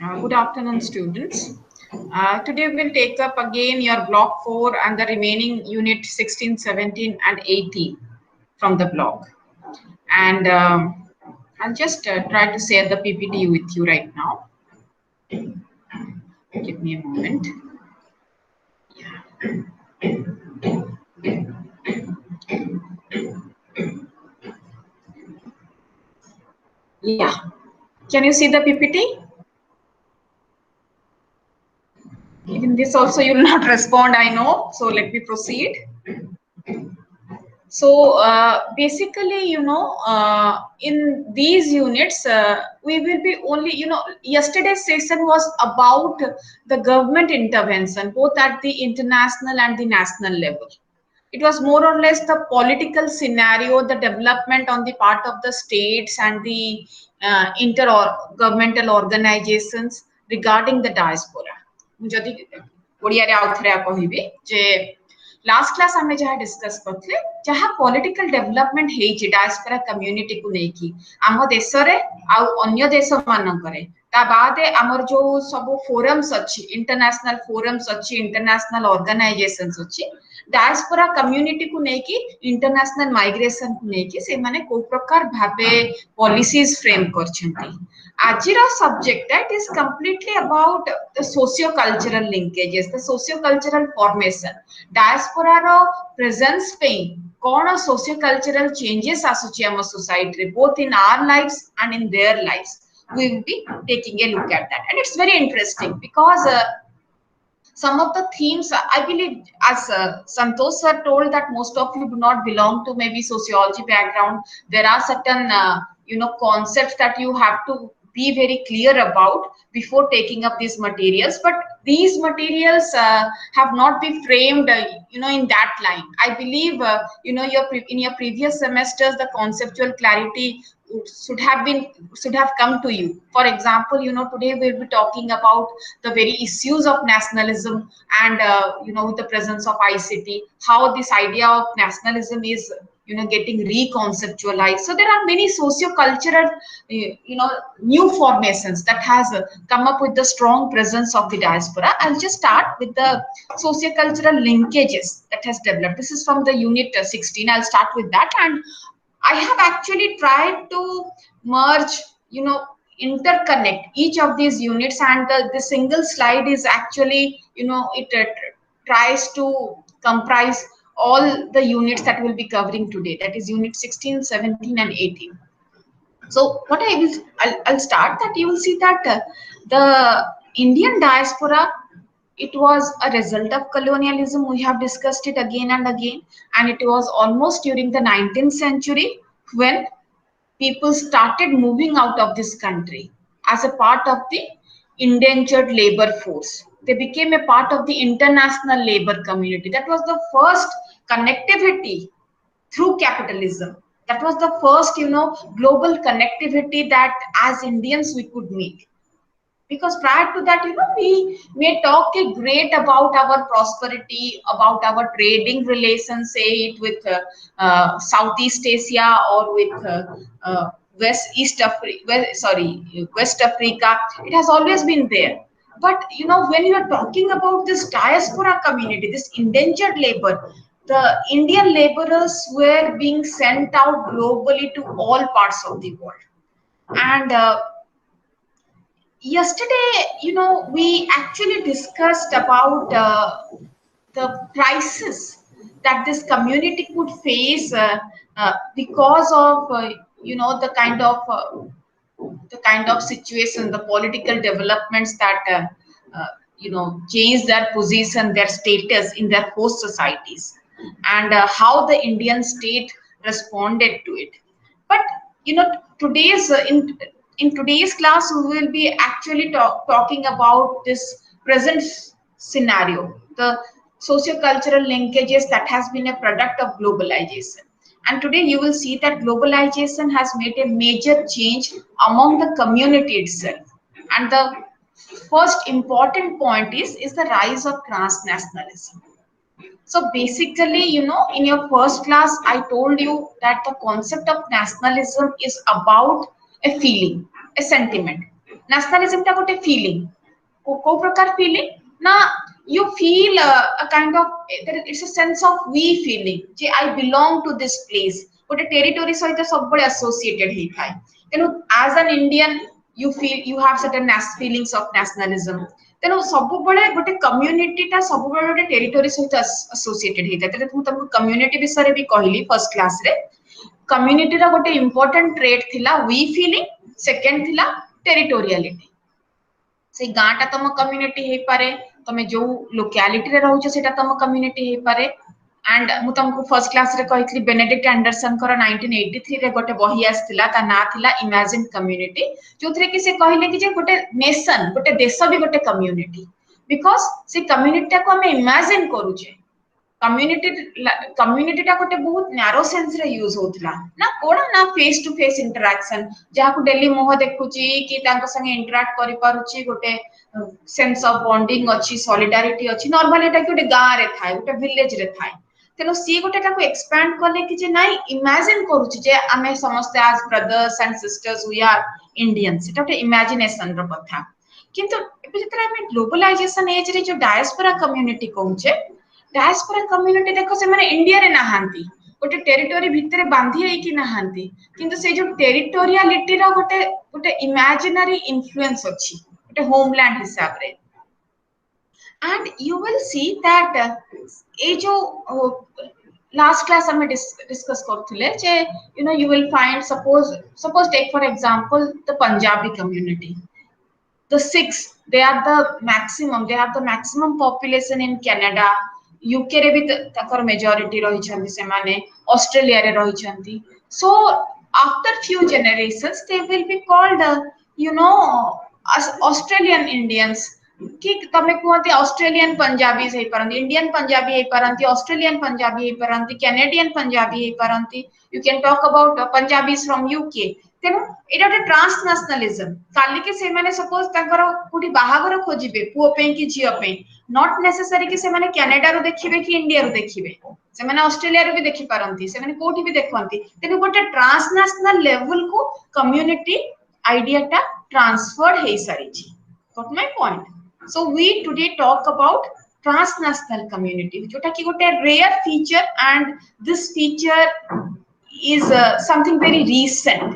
Good afternoon, students. Today we'll take up again your block 4 and the remaining unit 16, 17 and 18 from the block. And I'll just try to share the PPT with you right now. Give me a moment. Yeah. Can you see the PPT? In this also you will not respond, I know. So let me proceed. So basically, in these units, we will be only, yesterday's session was about the government intervention, both at the international and the national level. It was more or less the political scenario, the development on the part of the states and the inter-governmental organizations regarding the diaspora. যদি ওড়িয়ারে আউথরে কহিবি যে last class आमे जहाँ discuss करथले जहाँ political development हेछि diaspora community को नेकी आम देश रे आ अन्य देश मानकरे ता बादे हमर जो सब फोरम्स अछि इंटरनेशनल फोरम्स अछि इंटरनेशनल ऑर्गेनाइजेशंस अछि डायस्पोरा कम्युनिटी को नेकी इंटरनेशनल माइग्रेशन को नेकी से माने को प्रकार भाबे पॉलिसीज फ्रेम करछंती आजिर subject that is completely about the socio cultural linkages the socio cultural formation diaspora रो प्रेजेंस पे कौन सोशियो कल्चरल चेंजेस आसुची हम सोसाइटी रे both in our lives and in their lives we will be taking a look at that and it's very interesting because some of the themes I believe as Santosh sir told that most of you do not belong to maybe sociology background. There are certain concepts that you have to be very clear about before taking up these materials, but these materials have not been framed in that line. I believe in your previous semesters the conceptual clarity should have come to you. For example, today we'll be talking about the very issues of nationalism and with the presence of ICT, how this idea of nationalism is getting reconceptualized. So there are many socio-cultural new formations that has come up with the strong presence of the diaspora. I'll just start with the socio-cultural linkages that has developed. This is from the unit 16. I'll start with that, and I have actually tried to merge, interconnect each of these units, and the single slide is actually, it tries to comprise all the units that we'll be covering today. That is unit 16, 17, and 18. So what I'll start that you will see that the Indian diaspora, it was a result of colonialism. We have discussed it again and again, and it was almost during the 19th century when people started moving out of this country as a part of the indentured labor force. They became a part of the international labor community. That was the first connectivity through capitalism. That was the first, global connectivity that as Indians we could make. Because prior to that, we may talk a great about our prosperity, about our trading relations, say it with Southeast Asia or with West Africa. It has always been there. But when you are talking about this diaspora community, this indentured labor, the Indian laborers were being sent out globally to all parts of the world. And yesterday, we actually discussed about the crisis that this community could face because of the kind of situation, the political developments that change their position, their status in their host societies, and how the Indian state responded to it. But today's in today's class we will be actually talking about this present scenario, the socio-cultural linkages that has been a product of globalization. And today you will see that globalization has made a major change among the community itself. And the first important point is the rise of transnationalism. So basically, in your first class, I told you that the concept of nationalism is about a feeling, a sentiment. nationalism टा गोटे feeling को प्रकार feeling ना you feel a kind of it's a sense of we feeling J I belong to this place गोटे territory सहित सब बड़े associated ही थाई तेनु as an Indian you feel you have certain feelings of nationalism तेनु सब बड़े गोटे community टा सब बड़े गोटे territory सहित associated ही थाई तेनु तुमको community विषय रे भी कहली first class रे community रा गोटे important trait थिला we feeling second थिला territoriality से गाँटा तम कम्युनिटी हे पारे तमे जो लोकेलिटी रे रहउछ सेटा तम कम्युनिटी हे पारे एंड मु तुमको फर्स्ट क्लास रे कहितली बेनेडिक्ट एंडरसन कर 1983 रे गोटे बही आस्थिला ता ना थिला इमेजिन कम्युनिटी जोथरे कि से कहिले कि जे गोटे नेशन गोटे देश भी गोटे कम्युनिटी बिकॉज़ से कम्युनिटी को हम इमेजिन करूचे कम्युनिटी टा गोटे बहुत नैरो सेंस रे यूज होतला ना कोडा ना फेस टू फेस इंटरेक्शन जहा को डेली मोह देखुची कि तांका संगे इंटरेक्ट करि पारुची गोटे सेंस ऑफ बॉन्डिंग अछि सॉलिडारिटी अछि नॉर्मली एटा गोटे गां रे थाय गोटे विलेज रे थाय तेनो सी गोटे टाको एक्सपैंड करले कि जे नाही इमेजिन करूची जे आमे समस्त as brothers and sisters we are Indians एटा गोटे इमेजिनेशन रो कथा किंतु एबे जतरा आमे ग्लोबलाइजेशन एज रे जो डायस्पोरा कम्युनिटी कहूचे डायस्पोरा कम्युनिटी देखो से माने इंडिया रे नाहांती गोटे टेरिटोरी भितरे बांधी है कि नाहांती किंतु से जो टेरिटोरियलिटी रा गोटे गोटे इमेजिनरी इन्फ्लुएंस अछि गोटे होमलैंड हिसाब रे and you will see that ए जो last class हमें discuss करथुले J you know you will find suppose take for example the Punjabi community the Sikhs they are the maximum they have the maximum population in Canada UK रे भी तकर majority रही छंती से माने Australia रे रही छंती so after few generations they will be called you know as Australian Indians कि तमे कहते ऑस्ट्रेलियन पंजाबी हे परंती इंडियन पंजाबी हे परंती ऑस्ट्रेलियन पंजाबी हे परंती कैनेडियन पंजाबी हे परंती you can talk about Punjabis from UK तेनु एटा गोटे ट्रांसनेशनलिज्म काली के से माने सपोज ताकर कोठी बाहागर खोजिबे पुओ पे कि झियो पे नॉट नेसेसरी कि से माने कनाडा रो देखिबे कि इंडिया रो देखिबे से माने ऑस्ट्रेलिया रो भी देखि परंती से माने कोठी भी देखंती तेनु गोटे ट्रांसनेशनल लेवल को कम्युनिटी आइडिया टा ट्रांसफर हे सारी छी got my point so we today talk about transnational community jota ki gote rare feature and this feature is something very recent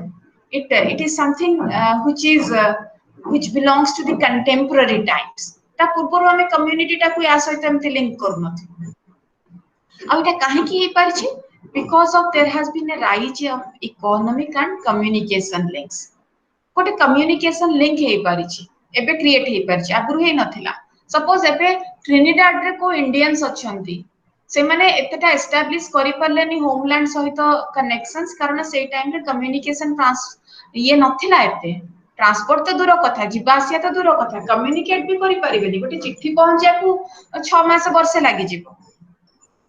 it is something which belongs to the contemporary times ta purpor ame community ta ku asoita amte link karunati ଆଉ এটা କାହିଁକି ହେଇପାରିଛି because of there has been a rise of economic and communication links गोटे communication link हे परिछि एबे create हे परिछि आगुर हे नथिला suppose एबे Trinidad रे को Indians अछंती से माने एतेटा एस्टैब्लिश करि परलेनी होमलैंड सहित कनेक्शंस कारण से टाइम रे कम्युनिकेशन ट्रांस ये नथिला एते ट्रांसपोर्ट तो दूर कथा जीवासिया तो दूर कथा कम्युनिकेट भी करि परिबेनी गोटे चिट्ठी पहुंचा को 6 मास वर्ष लागि जिवो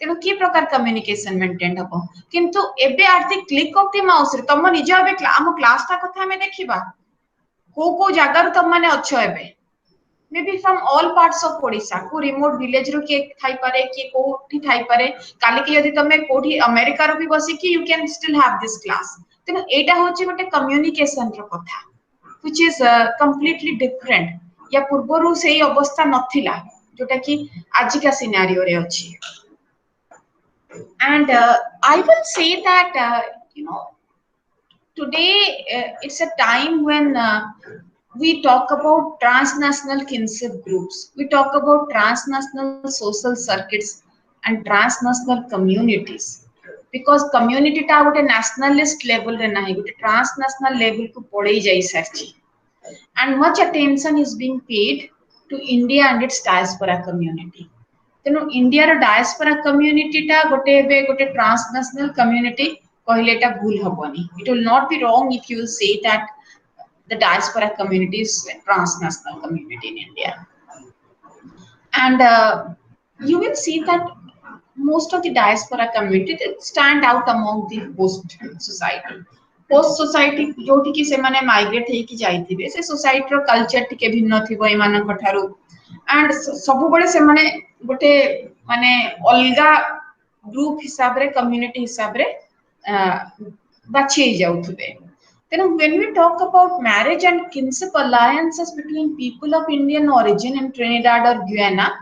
तेनु की प्रकार कम्युनिकेशन मेंटेन हबो किंतु एबे आर the click of the mouse रे तम निज एबे हम क्लास ता कथा हमें देखिबा को जगार तुम माने अच्छो एबे may be from all parts of Odisha को रिमोट विलेज रो के थाई पारे कि कोठी थाई पारे काली के यदि तमे कोठी अमेरिका रो भी बसी कि you can still have this class तेनो एटा होची गोटे कम्युनिकेशन रो कथा व्हिच इज कंप्लीटली डिफरेंट या पूर्वरु सेही अवस्था नथिला जोटा कि आजिका सिनेरियो रे अछि and I will say that you know today it's a time when we talk about transnational kinship groups we talk about transnational social circuits and transnational communities because community ta gote nationalist level re nahi gote transnational level ku podei jai sarchi and much attention is being paid to India and its diaspora community तेनु India रो diaspora community टा गोटे बे गोटे transnational community कहले टा भूल हबनी it will not be wrong if you say that the diaspora community is transnational community in India and you will see that most of the diaspora community they stand out among the host society जोठी कि से माने migrate हे कि जाइथिबे से society रो culture टिके भिन्न थिबो एमान कठारु and सब बळे से माने गोटे माने अलगा ग्रुप हिसाब रे कम्युनिटी हिसाब रे बाछि जाउथबे Then when we talk about marriage and kinship alliances between people of Indian origin in Trinidad or Guyana,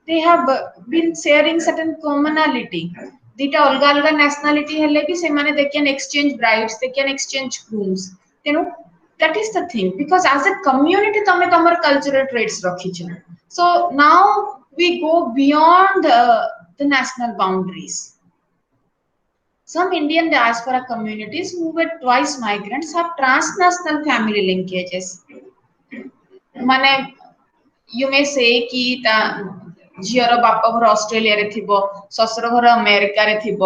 they have been sharing certain commonality. Dita alga alga nationality hele bi semane they can exchange brides, they can exchange grooms. You know that is the thing, because as a community tame tamar cultural traits rakhicho. So now we go beyond the national boundaries. Some Indian diaspora communities who were twice migrants have transnational family linkages. ମାନେ you may say कि ता ଝିଅର ବାପ ଘର ଅଷ୍ଟ୍ରେଲିଆରେ ଥିବ, ଶ୍ୱଶୁର ଘର ଆମେରିକାରେ ଥିବ,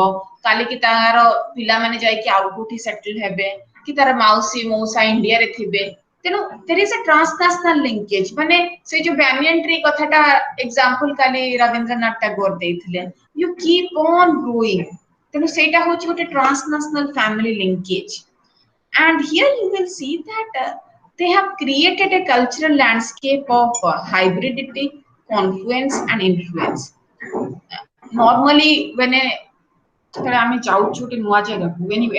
କାଲି କି ତାର ପିଲାମାନେ ଯାଇକି ଆଉ କୋଉଠି ସେଟଲ ହେବେ, କି ତାର ମାଉସୀ ମଉସା ଇଣ୍ଡିଆରେ ଥିବେ। ତେଣୁ there is a transnational linkage। ମାନେ ସେ ଯୋଉ banyan tree କଥାଟା example କାଲି ରବୀନ୍ଦ୍ରନାଥ ଟାଗୋର ଦେଇଥିଲେ, you keep on growing। ତେଣୁ ସେଇଟା ହଉଛି ଗୋଟେ transnational family linkage। And here you will see that they have created a cultural landscape of hybridity, confluence, and influence. Normally, when you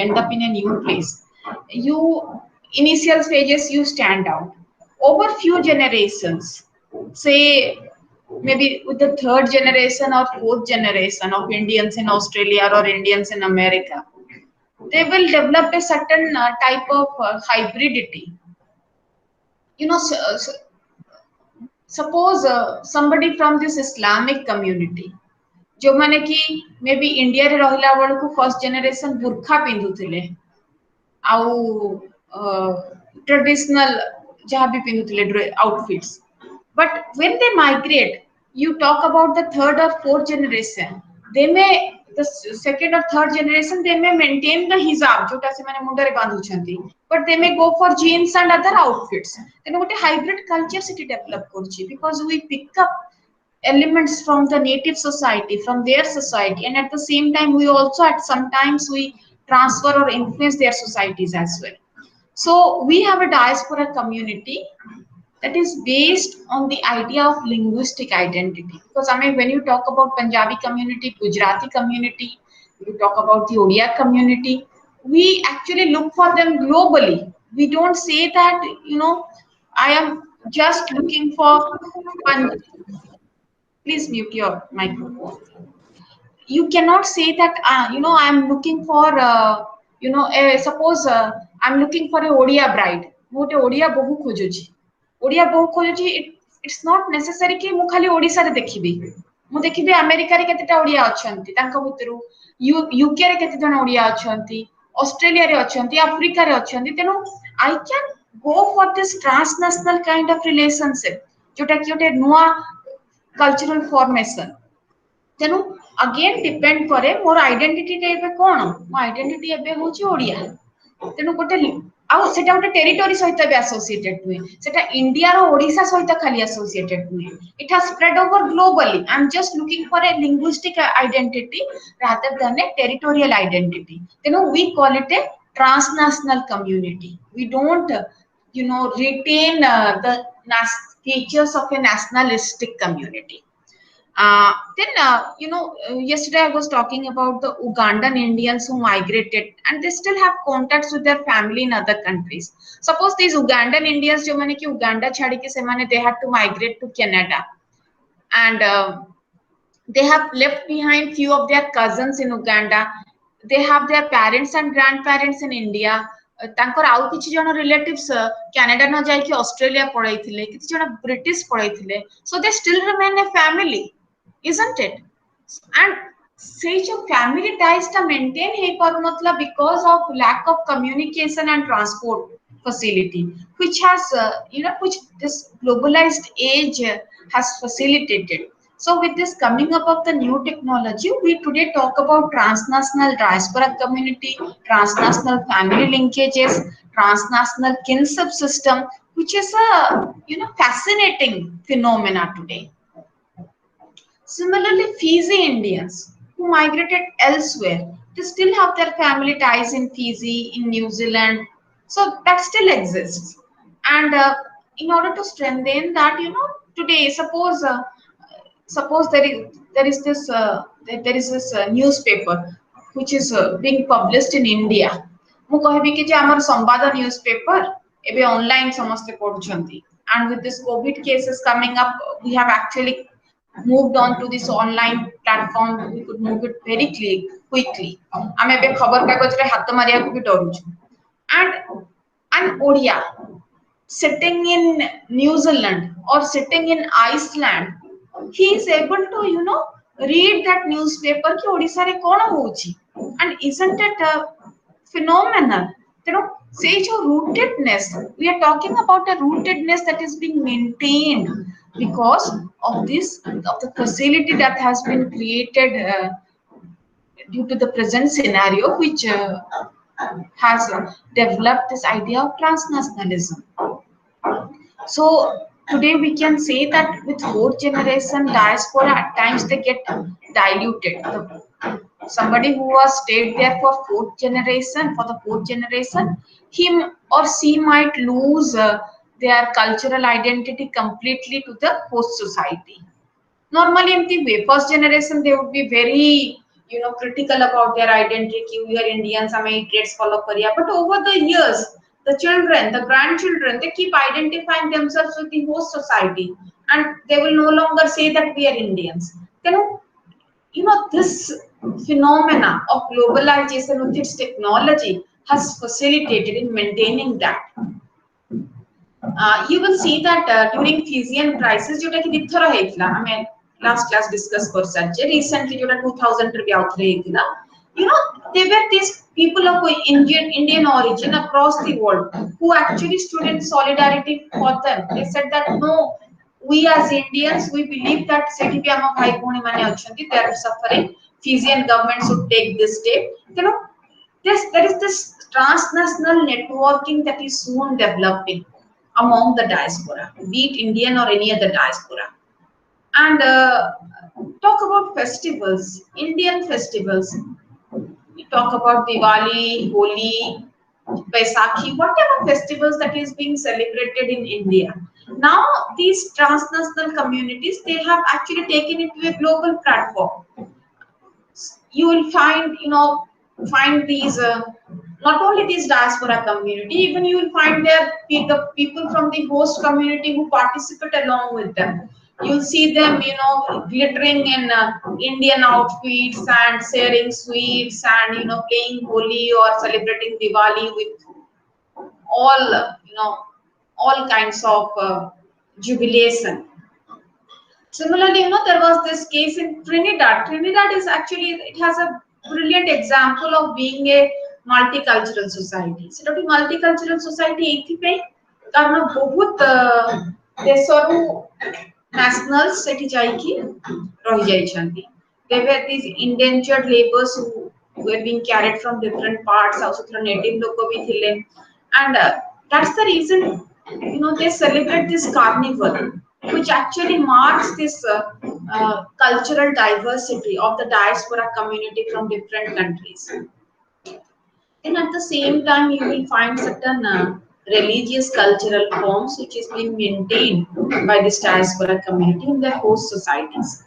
end up in a new place, you initial stages you stand out. Over few generations, say maybe with the third generation or fourth generation of Indians in Australia or Indians in America, they will develop a certain type of hybridity. Suppose somebody from this Islamic community, जो माने कि may be India रे रहिला बेलकु first generation बुरखा पिंधुथिले आउ traditional जहाँ भी पिंधुथिले outfits, but when they migrate, you talk about the third or fourth generation, they may the second or third generation they may maintain the hijab जोटा से माने मुंडरे बांधुछंती, but they may go for jeans and other outfits। then गोटे hybrid culture city develop करछि, because we pick up elements from the native society, from their society, and at the same time we also at sometimes we transfer or influence their societies as well. So we have a diaspora community that is based on the idea of linguistic identity. Because I mean, when you talk about Punjabi community, Gujarati community, you talk about the Odia community, we actually look for them globally. We don't say that, I am just looking for please mute your microphone. You cannot say that, I'm looking for, suppose I'm looking for a Odia bride. Mote Odia bohu khojuchi। Odia बहु खोजुची, it's not necessary कि मु खाली ओडिसा रे देखिबी, मु देखिबी America रे केतेटा ओडिया अछंती, तांको भितरु UK रे केते जण ओडिया अछंती, ऑस्ट्रेलिया रे अछंती, अफ्रीका रे अछंती। तेनु I can go for this transnational kind of relationship, जोटा कि ओटे नुआ कल्चरल फॉर्मेशन। तेनु अगेन डिपेंड करे मोर आइडेंटिटी रे एबे कोन, मो आइडेंटिटी एबे होची ओडिया। तेनु गोटे आउ सेटा गोटे टेरिटोरी सहित भी एसोसिएटेड हुए, सेटा इंडिया रो ओडिसा सहित खाली एसोसिएटेड हुए। It has spread over globally. I am just looking for a linguistic identity rather than a territorial identity. तेनु we call it a transnational community. We don't retain the features of a nationalistic community। Yesterday I was talking about the Ugandan Indians who migrated and they still have contacts with their family in other countries। Suppose these Ugandan Indians जो माने कि Uganda छाड़ी के से माने they had to migrate to Canada, and they have left behind few of their cousins in Uganda। They have their parents and grandparents in India। तांकर आउ किछि जण रिलेटिव्स कनाडा न जाय कि ऑस्ट्रेलिया पढाइथिले, किछि जण ब्रिटिश पढाइथिले। So they still remain a family, isn't it? And say जो family ties टा maintain है पर मतलब because of lack of communication and transport facility, which has which this globalized age has facilitated। So with this coming up of the new technology, we today talk about transnational diaspora community, transnational family linkages, transnational kinship system, which is a fascinating phenomena today। Similarly, Fiji Indians who migrated elsewhere, they still have their family ties in Fiji, in New Zealand, so that still exists। And in order to strengthen that, today suppose there is this newspaper which is being published in India, मु कहबी कि जे हमर संवाद newspaper एबे online समस्त पढुछंती and with this covid cases coming up we have actually moved on to this online platform we could move it very quickly आमे एबे खबर कागज रे हाथ मारिया को भी डरुछु and an odia sitting in New Zealand or sitting in Iceland, he is able to, read that newspaper ki Odisha re kona hochi. And isn't it phenomenal? You know, say your rootedness. We are talking about a rootedness that is being maintained because of the facility that has been created due to the present scenario, which has developed this idea of transnationalism. So today we can say that with fourth generation diaspora, at times they get diluted. Somebody who has stayed there for the fourth generation, him or she might lose their cultural identity completely to the host society. Normally in the first generation they would be very critical about their identity. We are Indians, hame traits follow kariya. But over the years, the children, the grandchildren, they keep identifying themselves with the host society, and they will no longer say that we are Indians. This phenomena of globalization with its technology has facilitated in maintaining that. You will see that during Fijian crisis जोटा कि दिथर हेतला हमें last class discuss कर सच्चे recently जोटा 2000 रे भी out रे हेतला there were these people of Indian origin across the world who actually stood in solidarity for them. They said that no, we as Indians we believe that सेठी भी हम भाई भौणी माने अछंती, they are suffering. Fijian government should take this step. There is this transnational networking that is soon developing among the diaspora, be it Indian or any other diaspora. And talk about festivals, Indian festivals. We talk about Diwali, Holi, Baisakhi, whatever festivals that is being celebrated in India. Now, these transnational communities, they have actually taken it to a global platform. You will find these not only this diaspora community, even you will find there the people from the host community who participate along with them. You'll see them glittering in Indian outfits and sharing sweets and playing Holi or celebrating Diwali with all all kinds of jubilation. Similarly, there was this case in Trinidad. Trinidad is actually, it has a brilliant example of being a multicultural society. So, multicultural society एथिपे कारण बहुत देशरू nationals सेठी जाइकी रही जाइछंती. There were these indentured laborers who were being carried from different parts. Also, native लोग भी थिले, and that's the reason they celebrate this carnival, which actually marks this cultural diversity of the diaspora community from different countries. And at the same time, you will find certain religious cultural forms which is being maintained by this diaspora community in their host societies.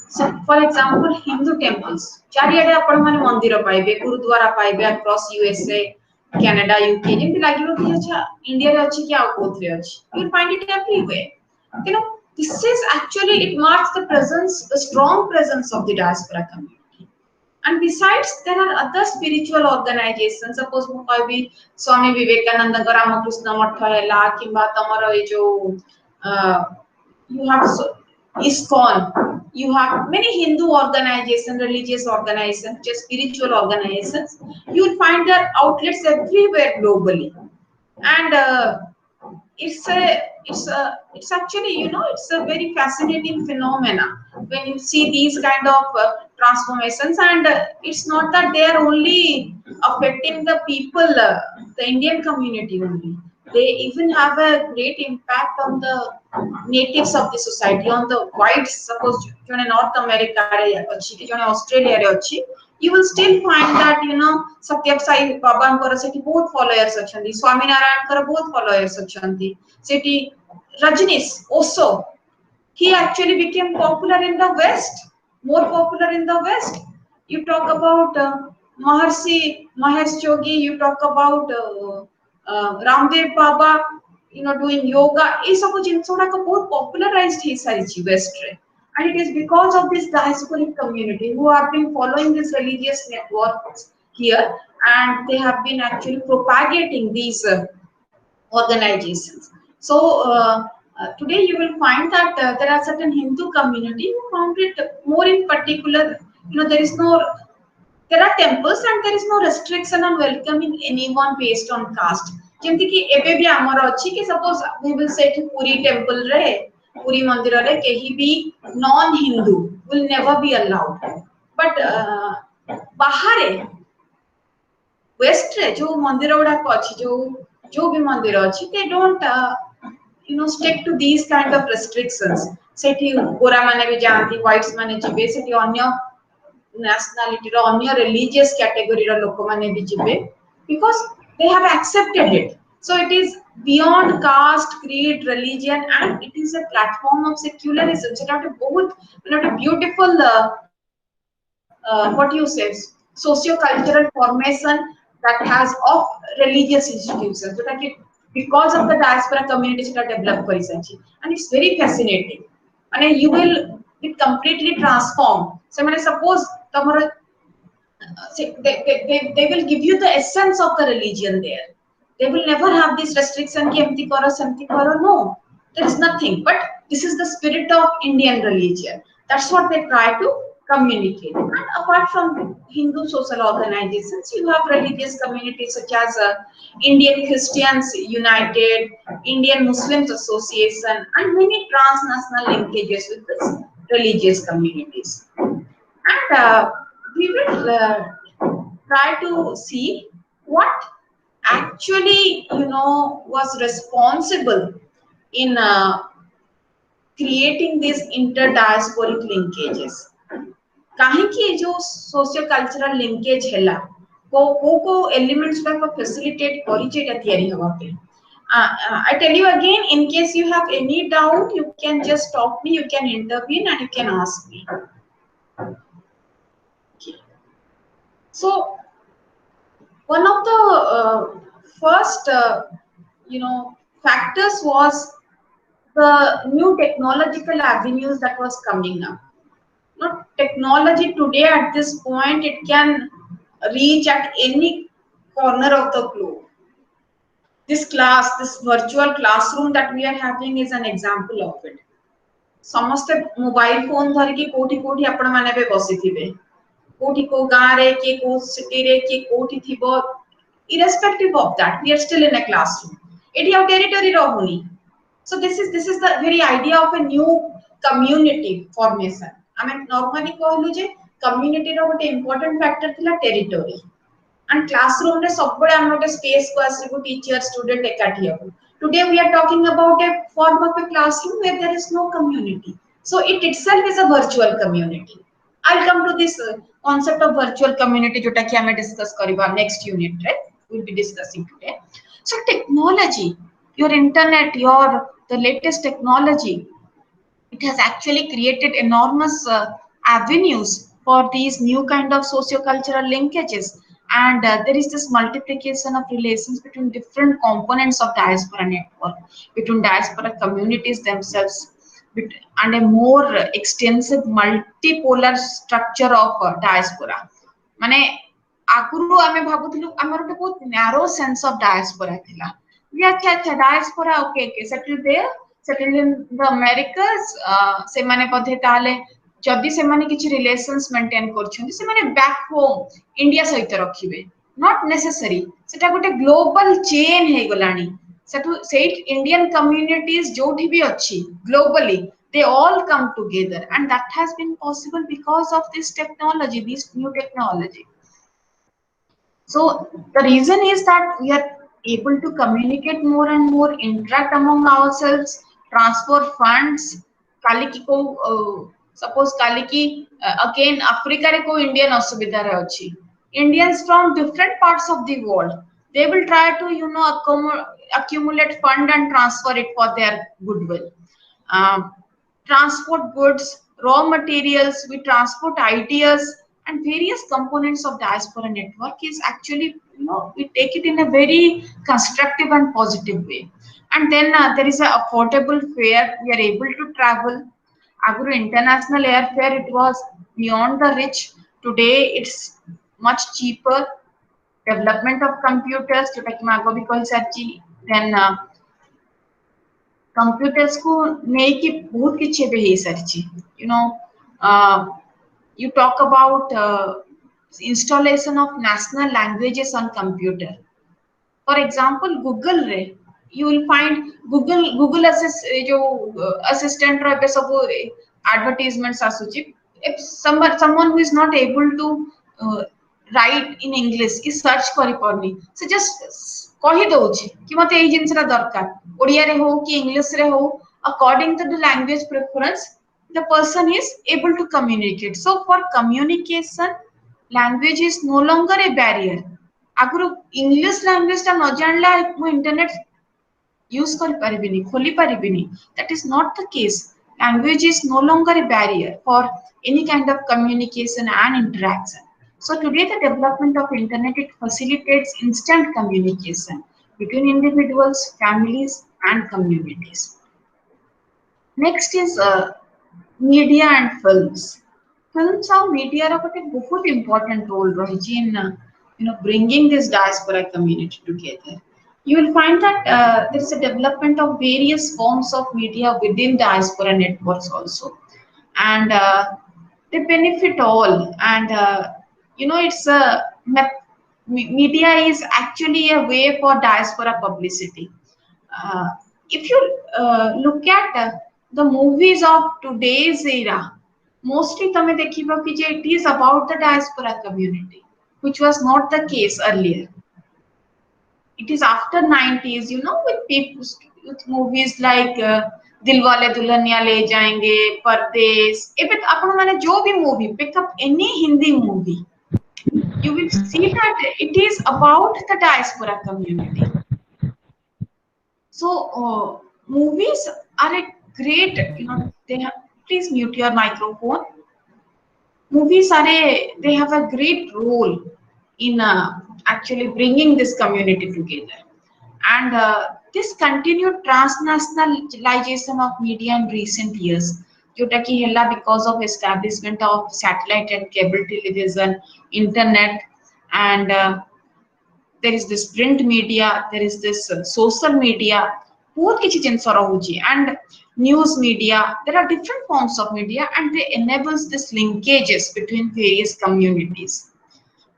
So, for example, Hindu temples. चारियाडे आपण माने मंदिर पाइबे, गुरुद्वारा पाइबे across USA, Canada, UK. जेमति लागिरो कि अच्छा India रे अछि कि आउ कोथरे अछि. You will find it everywhere. This is actually, it marks the strong presence of the diaspora community. And besides, there are other spiritual organizations. Suppose maybe Swami Vivekananda Ramakrishna Matha hela kimba tamara e jo you have ISKCON, you have many Hindu organizations, religious organizations, just spiritual organizations. You will find their outlets everywhere globally, and it's actually it's a very fascinating phenomena when you see these kind of transformations, and it's not that they are only affecting the people, the Indian community only. They even have a great impact on the natives of the society, on the whites. Suppose jone North America re achi, jone Australia re achi, you will still find that Satyam Sai Babaଙ୍କର ସେଠି ବହୁତ followers ଅଛନ୍ତି, ସ୍ୱାମୀ ନାରାୟଣଙ୍କର ବହୁତ followers ଅଛନ୍ତି ସେଠି. Rajneesh Osho, he actually became popular in the West, more popular in the West. You talk about Maharshi Mahesh Yogi, you talk about Ramdev Baba, doing yoga. ये सब जिनिस गुड़ाक बहुत popularized ही सारी West रे. And it is because of this diasporic community who have been following this religious networks here, and they have been actually propagating these organizations. So today you will find that there are certain Hindu community who found it more in particular. There are temples and there is no restriction on welcoming anyone based on caste. जेमती कि एबे भी आमर अछि कि suppose we will say Puri temple रे पुरी मंदिर रे केही भी non Hindu will never be allowed but बाहर वेस्ट रे जो मंदिर गुडा अछि जो भी मंदिर अछि they don't stick to these kind of restrictions. सेठी गोरा माने भी जानती व्हाइट्स माने जिबे सेठी अन्य nationality ro अन्य religious category ro लोक माने भी जिबे because they have accepted it. So it is beyond caste, creed, religion, and it is a platform of secularism. So that बहुत a beautiful what you say socio-cultural formation that has of religious institutions. So that it because of the diaspora community that develop karisanchi, and it's very fascinating. And you will be completely transformed. So when I suppose tomorrow they will give you the essence of the religion there. They will never have this restriction ki amti karo samti karo. No, there is nothing. But this is the spirit of Indian religion. That's what they try to communicate. And apart from Hindu social organizations, you have religious communities such as Indian Christians United, Indian Muslims Association, and many transnational linkages with this religious communities. And we will try to see what actually was responsible in creating these interdiasporic linkages. काहे कि जो socio cultural linkage हैला को elements का facilitate करिचे ता तयारी हवा पे I tell you again, in case you have any doubt, you can just stop me, you can intervene, and you can ask me. Okay. So one of the first factors was the new technological avenues that was coming up. Technology today at this point, it can reach at any corner of the globe. This virtual classroom that we are having is an example of it. समस्त mobile phone धरिकी कोठी कोठी आपण माने बे बसी थिबे कोठी को गां रे के को सिटी रे के कोठी थिबो irrespective of that we are still in a classroom eighty आउ territory रहुनी. So this is the very idea of a new community formation. I mean normally कहलु जे community रो ଗୋଟେ important factor थिला territory and classroom रे सब बडे हम ଗୋଟେ space को आसीबो teacher student एकाठी हबो. Today we are talking about a form of a classroom where there is no community. So it itself is a virtual community. I'll come to this concept of virtual community jota ki hame discuss kariba next unit, right? We'll be discussing today. So technology, your internet, the latest technology, it has actually created enormous avenues for these new kind of socio-cultural linkages. And there is this multiplication of relations between different components of diaspora network, between diaspora communities themselves, and a more extensive multipolar structure of diaspora. माने आगुरु आमे भाबुथिलु हमर ଗୋଟେ बहुत narrow sense of diaspora थिला. अच्छा diaspora okay settled there, settled in the Americas, से माने पधे ताले जदि से माने किछि रिलेशंस मेंटेन करछन्ती से माने बैक होम इंडिया सहित रखिबे. नॉट नेसेसरी सेटा गोटे ग्लोबल चेन हे गलानी. सेठ इंडियन कम्युनिटीज जोठी भी अछि globally, they all come together, and that has been possible because of this technology, this new technology. So the reason is that we are able to communicate more and more, interact among ourselves, transfer funds. काली की को suppose काली की again Africa रे को Indian असुविधा रे अछि. Indians from different parts of the world, they will try to accumulate fund and transfer it for their goodwill. Transport goods, raw materials, we transport ideas and various components of diaspora network is actually, we take it in a very constructive and positive way. And then there is a affordable fare. We are able to travel. Agro international airfare, it was beyond the reach. Today it's much cheaper. Development of computers, to take my then computers को नेकी बहुत किच्छे पे ही सरची. Uh, you talk about installation of national languages on computer. For example, Google रे you will find Google जो assistant रो पे सब advertisements आसुची. If someone who is not able to write in English is search करी पारनी, so just कही दउची कि मते एई जिंसरा दरकार ओडिया रे हो कि इंग्लिश रे हो, according to the language preference the person is able to communicate. So for communication language is no longer a barrier. आगु इंग्लिश लैंग्वेज टा न जानला मु इंटरनेट यूज कर परिबिनी खोली परिबिनी, that is not the case. Language is no longer a barrier for any kind of communication and interaction. So today the development of internet, it facilitates instant communication between individuals, families and communities. Next is media and films. Films और media रा गोटे बहुत important role रही in bringing this diaspora community together. You will find that there is a development of various forms of media within diaspora networks also, and they benefit all. And it's a media is actually a way for diaspora publicity. If you look at the movies of today's era, mostly तमे देखिबा कि जे it is about the diaspora community, which was not the case earlier. It is after 90s, with people, with movies like Dilwale Dulhaniya Le Jayenge, Pardesh. If आपण माने जो भी movie, pick up any Hindi movie, you will see that it is about the diaspora community. So movies are a great, they have. Please mute your microphone. Movies they have a great role in actually bringing this community together. And this continued transnationalization of media in recent years, जोटा कि हल्ला because of establishment of satellite and cable television, internet, and there is this print media, there is this social media, बहुत किसी जिनस रहुची, and news media. There are different forms of media, and they enables this linkages between various communities.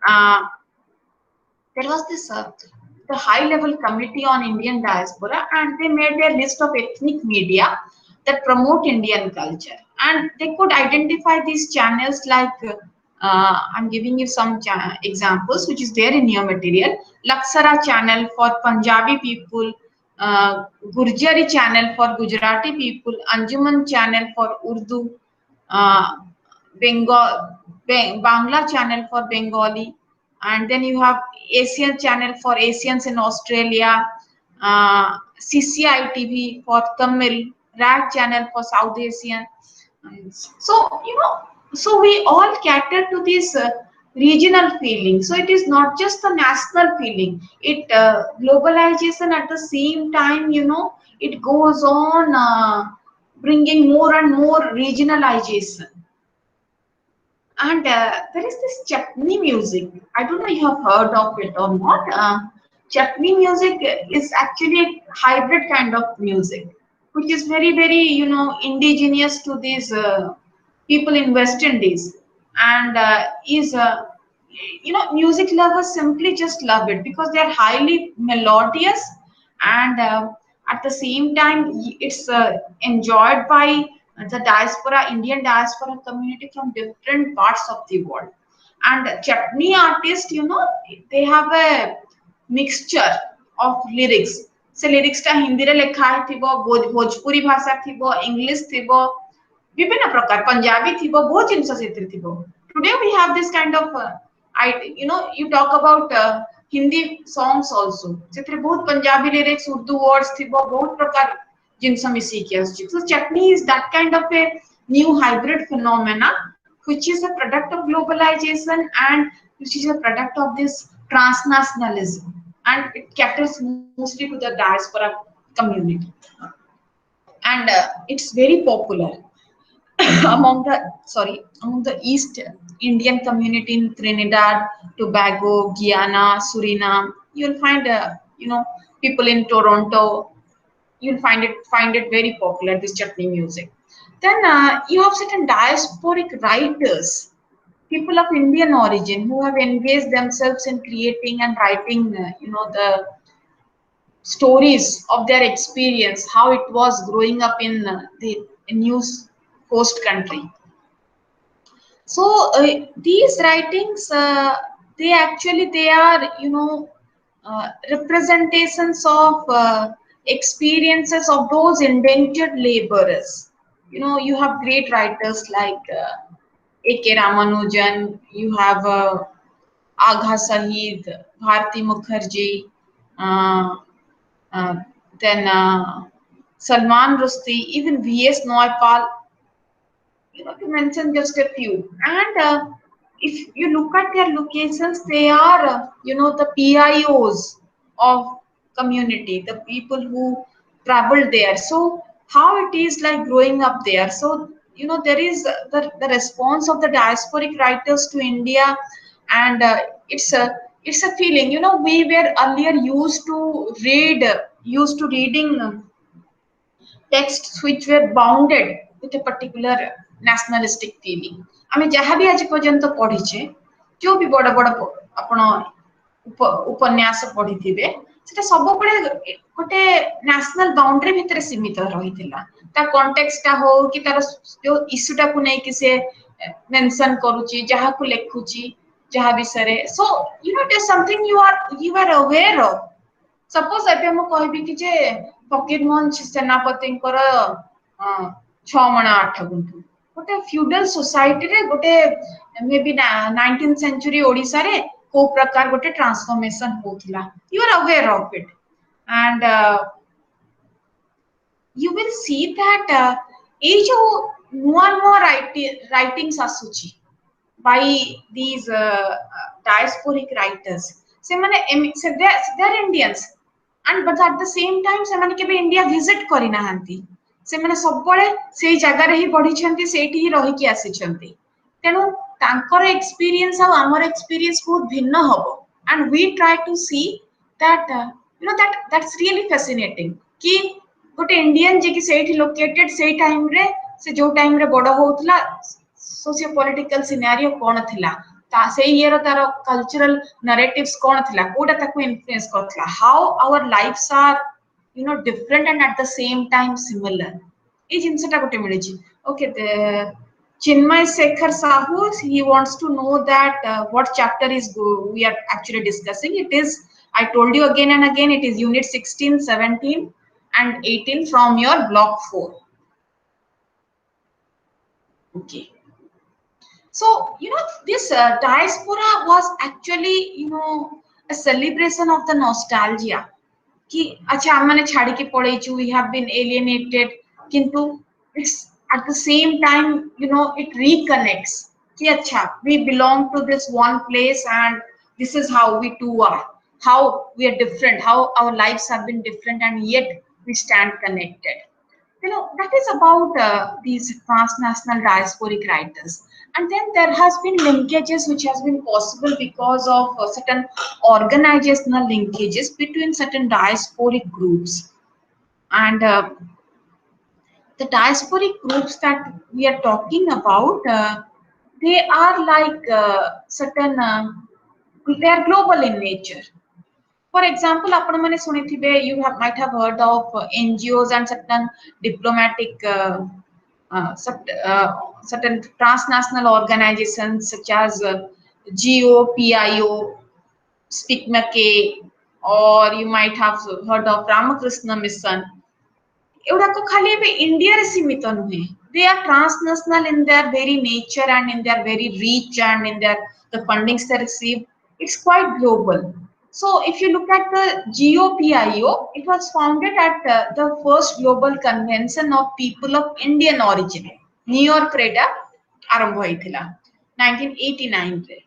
There was this the high level committee on Indian diaspora, and they made a list of ethnic media that promote Indian culture, and they could identify these channels like I'm giving you some examples which is there in your material. Laksara channel for Punjabi people, Gurjari channel for Gujarati people, Anjuman channel for Urdu, Bangla channel for Bengali, and then you have Asian channel for Asians in Australia, CCI TV for Tamil, RAG channel for South Asian. So so we all cater to this regional feeling. So it is not just the national feeling. It globalization at the same time, it goes on bringing more and more regionalization. And there is this chutney music. I don't know if you have heard of it or not. Chutney music is actually a hybrid kind of music, which is very, very, indigenous to these people in West Indies, and is music lovers simply just love it because they are highly melodious, and at the same time it's enjoyed by the Indian diaspora community from different parts of the world. And chutney artists, they have a mixture of lyrics. Se lyrics ta Hindi re lekha thibo, Bhojpuri bhasha thibo, English thibo, ବିଭିନ୍ନ ପ୍ରକାର Punjabi thibo, ବହୁତ ଜିନିଷ ସେଥିରେ ଥିବ. Today we have this kind of you talk about Hindi songs also. ସେଥିରେ ବହୁତ Punjabi lyrics, Urdu words thibo, ବହୁତ ପ୍ରକାର ଜିନିଷ ମିଶିକି ଆସୁଛି. So chutney is that kind of a new hybrid phenomena which is a product of globalization and which is a product of this transnationalism, and it caters mostly to the diaspora community, and it's very popular among the among the East Indian community in Trinidad, Tobago, Guyana, Suriname. You'll find people in Toronto. You'll find it very popular, this chutney music. Then you have certain diasporic writers, people of Indian origin who have engaged themselves in creating and writing the stories of their experience, how it was growing up in the new host country. So these writings, they are representations of experiences of those indentured laborers. You have great writers like A.K. Ramanujan. You have Agha Sahid, Bharti Mukherjee, uh, uh, then Salman Rushdie, even V.S. Naipaul, to mention just a few. And if you look at their locations, they are, the PIOs of community, the people who traveled there. So how it is like growing up there. So, there is the response of the diasporic writers to India, and it's a feeling. We were earlier used to reading texts which were bounded with a particular nationalistic feeling. ଆମେ ଯାହା ବି ଆଜି ପର୍ଯ୍ୟନ୍ତ ପଢିଛେ, ଯୋଉ ବି ବଡ ବଡ ଆପଣ ଉପନ୍ୟାସ ପଢିଥିବେ, ସେଟା ସବୁବେଳେ ଗୋଟେ ନ୍ୟାସନାଲ ବାଉଣ୍ଡରୀ ଭିତରେ ସୀମିତ ରହିଥିଲା। ତା କଣ୍ଟେକ୍ସଟା ହଉ କି ତାର ଯୋଉ ଇସ୍ୟୁଟାକୁ ନେଇକି ସେ ମେନସନ କରୁଛି, ଯାହାକୁ ଲେଖୁଛି, ଯାହା ବିଷୟରେ। Show eat is something you are aware of। Suppose ଏବେ ମୁଁ କହିବି କି ଯେ ଫକୀର ମୋହନ ସେନାପତିଙ୍କର ଛଅ ମାଣ ଆଠ ଗୁଣ୍ଠ, ଗୋଟେ ଫ୍ୟୁଡାଲ ସୋସାଇଟିରେ, ଗୋଟେ ମେ ବି 19th ସେଞ୍ଚୁରୀ ଓଡିଶାରେ କୋଉ ପ୍ରକାର ଗୋଟେ ଟ୍ରାନ୍ସଫର୍ମେସନ ହଉଥିଲା। You are aware of it, and you will see that ଏଇ ଯୋଉ ନୂଆ ନୂଆ ରାଇଟିଂସ୍ ଆସୁଛି by these diasporic writers, ସେମାନେ they are Indians, and but at the same time ସେମାନେ କେବେ ଇଣ୍ଡିଆ ଭିଜିଟ୍ କରିନାହାନ୍ତି। ସେମାନେ ସବୁବେଳେ ସେଇ ଜାଗାରେ ହିଁ ବଢିଛନ୍ତି, ସେଇଠି ହିଁ ରହିକି ଆସିଛନ୍ତି। ତେଣୁ ତାଙ୍କର ଏକ୍ସପିରିଏନ୍ସ ଆଉ ଆମର ଏକ୍ସପିରିଏନ୍ସ ବହୁତ ଭିନ୍ନ ହବ, and we try to see that that's really fascinating କି ଗୋଟେ ଇଣ୍ଡିଆନ ଯିଏକି ସେଇଠି ଲୋକେଟେଡ, ସେଇ ଟାଇମରେ ସେ ଯୋଉ ଟାଇମରେ ବଡ ହଉଥିଲା, सोशियो पॉलिटिकल सिनेरियो कौन थिला, से इयर तार कल्चरल नरेटिव्स कौन थिला, कोटा ताको इन्फ्लुएंस करथला, how our lives are different and at the same time similar. ए जिंसटा गोटे मिले छी। Okay, Chinmay Shekhar Sahu, he wants to know that what chapter is we are actually discussing. It is, I told you again and again, it is unit 16, 17 and 18 from your block 4. Okay. So, this diaspora was actually, a celebration of the nostalgia. कि अच्छा हमने छाड़ी के पड़े चु, we have been alienated, किंतु it's at the same time, it reconnects कि अच्छा we belong to this one place and this is how we too are, how we are different, how our lives have been different and yet we stand connected. That is about these transnational diasporic writers. And then there has been linkages which has been possible because of certain organizational linkages between certain diasporic groups. And the diasporic groups that we are talking about, they are like certain, they are global in nature. For example, you might have heard of NGOs and certain diplomatic, certain transnational organizations such as GOPIO, SPICMAK, or you might have heard of Ramakrishna Mission. एवढा को खाली भी India रे सीमित नुहे, they are transnational in their very nature and in their very reach and in their the fundings they receive. It's quite global. So if you look at the GOPIO, it was founded at the first global convention of people of Indian origin, New York, Reda, आरंभ होइथिला 1989 रे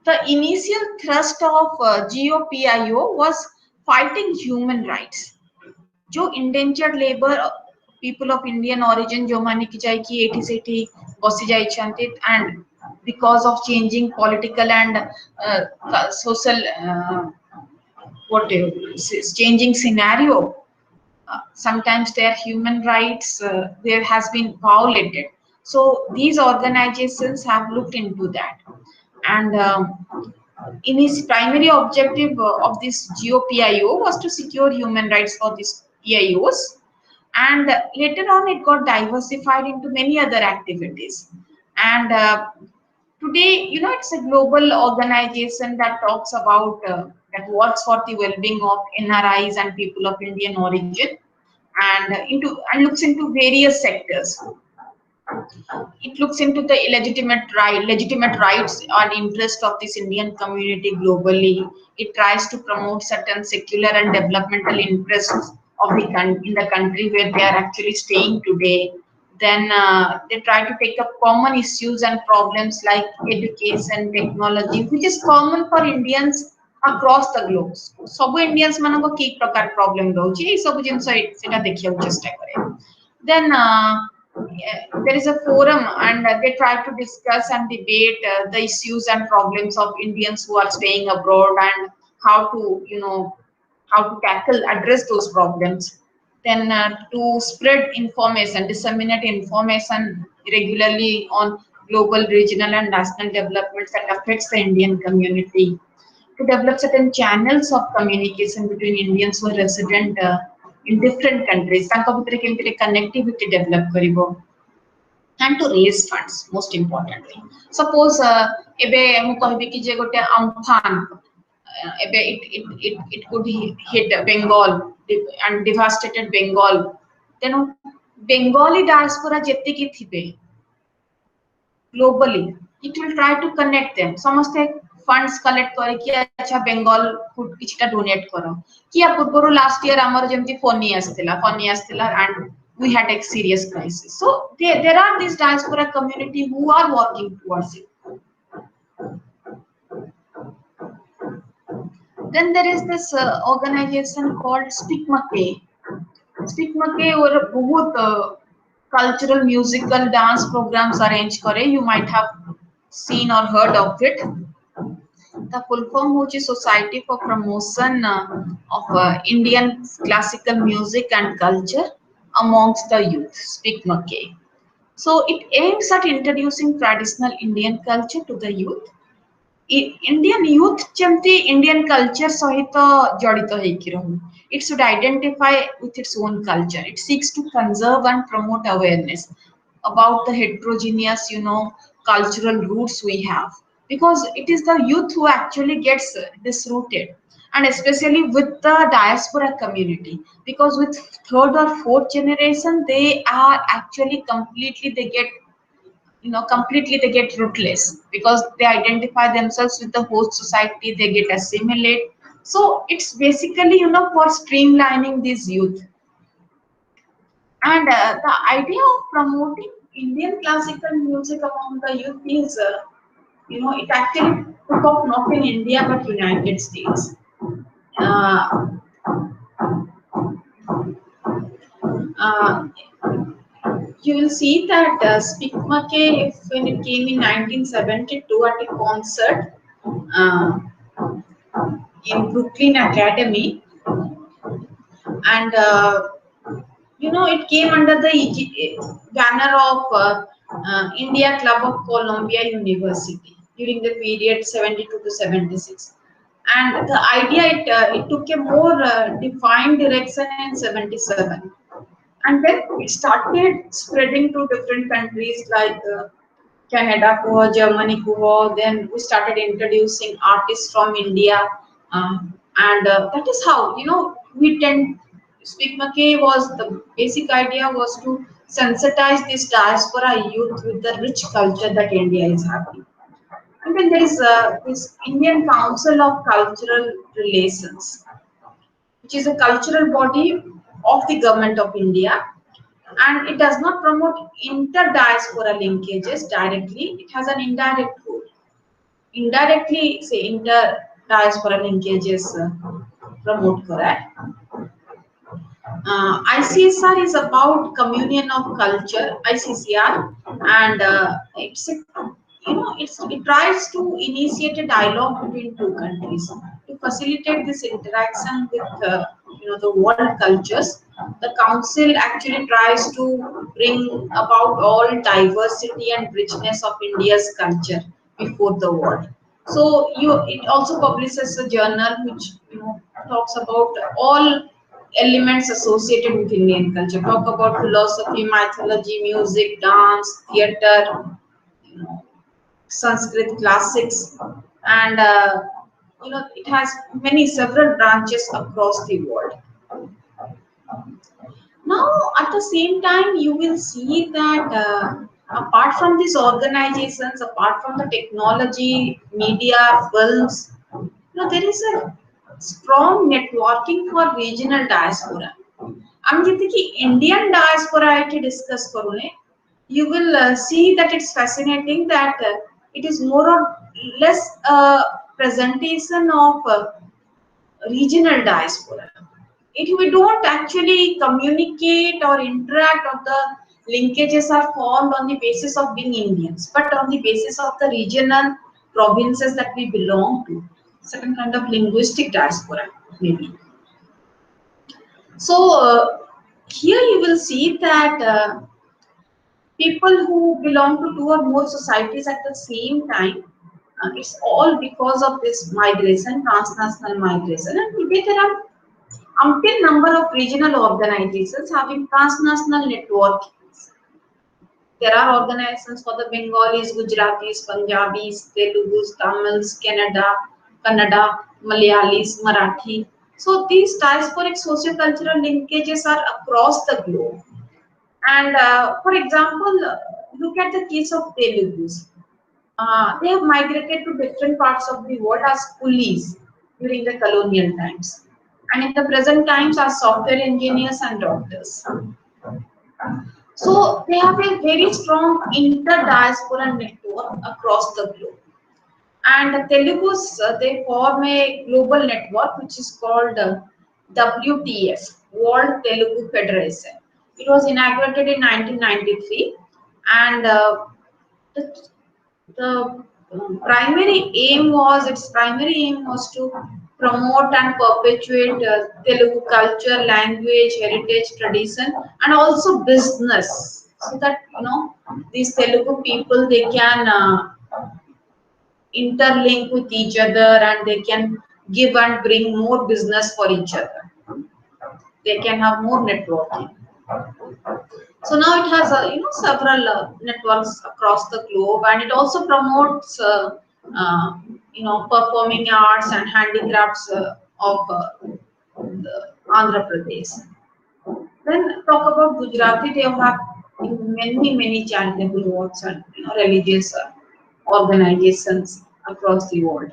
the initial thrust of GOPIO was fighting human rights जो indentured labour people of Indian origin जो माने कि जाय कि एठी सेठी बसी जाय छंती and because of changing political and social what changing scenario sometimes their human rights there has been violated so these organizations have looked into that and in its primary objective of this GOPIO was to secure human rights for these PIOs and later on it got diversified into many other activities and today it's a global organization that talks about that works for the well-being of NRIs and people of Indian origin and looks into various sectors. It looks into the legitimate rights and interests of this Indian community globally. It tries to promote certain secular and developmental interests of in the country where they are actually staying today. Then they try to take up common issues and problems like education, technology, which is common for Indians across the globe. ସବୁ Indians ମାନଙ୍କ କି ପ୍ରକାର problem ରହୁଛି ଏଇ ସବୁ ଜିନିଷ ସେଟା ଦେଖିବାକୁ ଚେଷ୍ଟା କରେ. Then there is a forum and they try to discuss and debate the issues and problems of Indians who are staying abroad and how to how to address those problems. Then to spread information, disseminate information regularly on global, regional and national developments that affects the Indian community. To develop certain channels of communication between Indians who are resident in different countries. तांका भितरे केमती connectivity develop करिवो. And to raise funds, most importantly. Suppose ebe mu कहबी कि जे गोटे Amphan ebe it could hit Bengal and devastated Bengal. Then Bengali diaspora जेत्ते कि थिबे globally, it will try to connect them. समस्ते funds collect करे कि अच्छा बेंगल को किछटा donate करो कि पूर्वरु last year हमर जेमती funny आस्थिला and we had a serious crisis. So there are these diaspora community who are working towards it. Then there is this organization called SPICMA-K. SPICMA-K और बहुत cultural, musical, dance programs arrange करे. You might have seen or heard of it. The full form which is Society for Promotion of Indian Classical Music and Culture amongst the youth, SPICMA-K. So it aims at introducing traditional Indian culture to the youth. Indian youth chemti Indian culture सहित जड़ित होइकी रहु. It should identify with its own culture. It seeks to conserve and promote awareness about the heterogeneous, cultural roots we have. Because it is the youth who actually gets disrooted, and especially with the diaspora community. Because with third or fourth generation, they are actually completely they get rootless because they identify themselves with the host society. They get assimilate. So it's basically for streamlining this youth. And the idea of promoting Indian classical music among the youth is it actually took off not in India but United States. You will see that SPICMA-K, when it came in 1972 at a concert in Brooklyn Academy, and it came under the banner of India Club of Columbia University during the period 72 to 76. And the idea, it took a more defined direction in 77. And then it started spreading to different countries like Canada, Germany. Then we started introducing artists from India. And that is how, we tend, SPICMA-K was, the basic idea was to sensitize this diaspora youth with the rich culture that India is having. And then there is this Indian Council of Cultural Relations, which is a cultural body of the government of India. and it does not promote inter-diaspora linkages directly. It has an indirect role. Indirectly, say inter-diaspora linkages promote, correct? ICSR is about communion of culture, ICCR, and it tries to initiate a dialogue between two countries to facilitate this interaction with the world cultures. The council actually tries to bring about all diversity and richness of India's culture before the world. So it also publishes a journal which talks about all elements associated with Indian culture. Talk about philosophy, mythology, music, dance, theater, Sanskrit classics, and it has several branches across the world. Now, at the same time, you will see that apart from these organizations, apart from the technology, media, films, there is a strong networking for regional diaspora. I'm thinking Indian diaspora I discuss karune. You will see that it's fascinating that it is more or less a presentation of regional diaspora. We don't actually communicate or interact, or the linkages are formed on the basis of being Indians, but on the basis of the regional provinces that we belong to, certain kind of linguistic diaspora maybe. So here you will see that people who belong to two or more societies at the same time, it's all because of this migration, transnational migration, and today there are umpteen number of regional organizations having transnational networks. There are organizations for the Bengalis, Gujaratis, Punjabis, Telugus, Tamils, Kannada, Malayalis, Marathi. So these diasporic socio-cultural linkages are across the globe. And for example, look at the case of Telugus. They have migrated to different parts of the world as coolies during the colonial times, and in the present times as software engineers and doctors. So they have a very strong inter-diaspora network across the globe. And the Telugus, they form a global network which is called WTF, World Telugu Federation. It was inaugurated in 1993, and the its primary aim was to promote and perpetuate Telugu culture, language, heritage, tradition, and also business, so that these Telugu people, they can interlink with each other, and they can give and bring more business for each other. They can have more networking. So now it has several networks across the globe, and it also promotes performing arts and handicrafts of the Andhra Pradesh. Then talk about Gujarati. They have many charitable works and religious organizations across the world.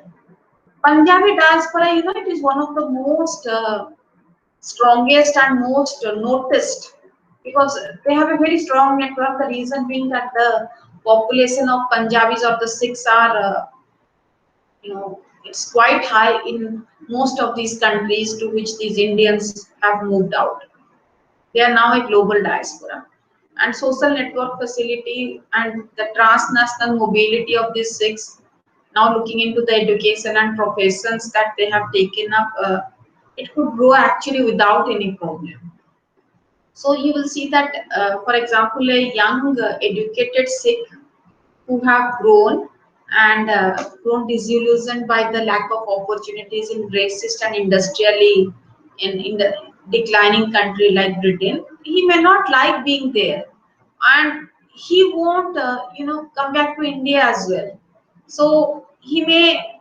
Punjabi diaspora, it is one of the most strongest and most noticed, because they have a very strong network. The reason being that the population of Punjabis or the Sikhs are, it's quite high in most of these countries to which these Indians have moved out. They are now a global diaspora. And social network facility and the transnational mobility of these Sikhs, now looking into the education and professions that they have taken up, it could grow actually without any problem. So you will see that, for example, a young educated Sikh who have grown and grown disillusioned by the lack of opportunities in racist and industrially in the declining country like Britain, he may not like being there, and he won't come back to India as well. So he may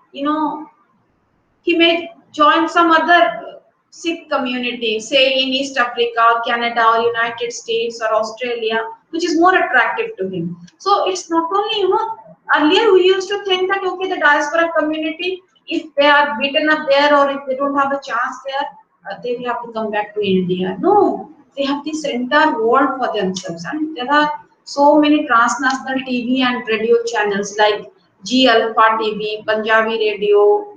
join some other Sikh community, say in East Africa, Canada, or United States, or Australia, which is more attractive to him. So it's not only, earlier we used to think that, okay, the diaspora community, if they are beaten up there or if they don't have a chance there, they will have to come back to India. No, they have this entire world for themselves, and there are so many transnational TV and radio channels like G Alpha TV, Punjabi Radio,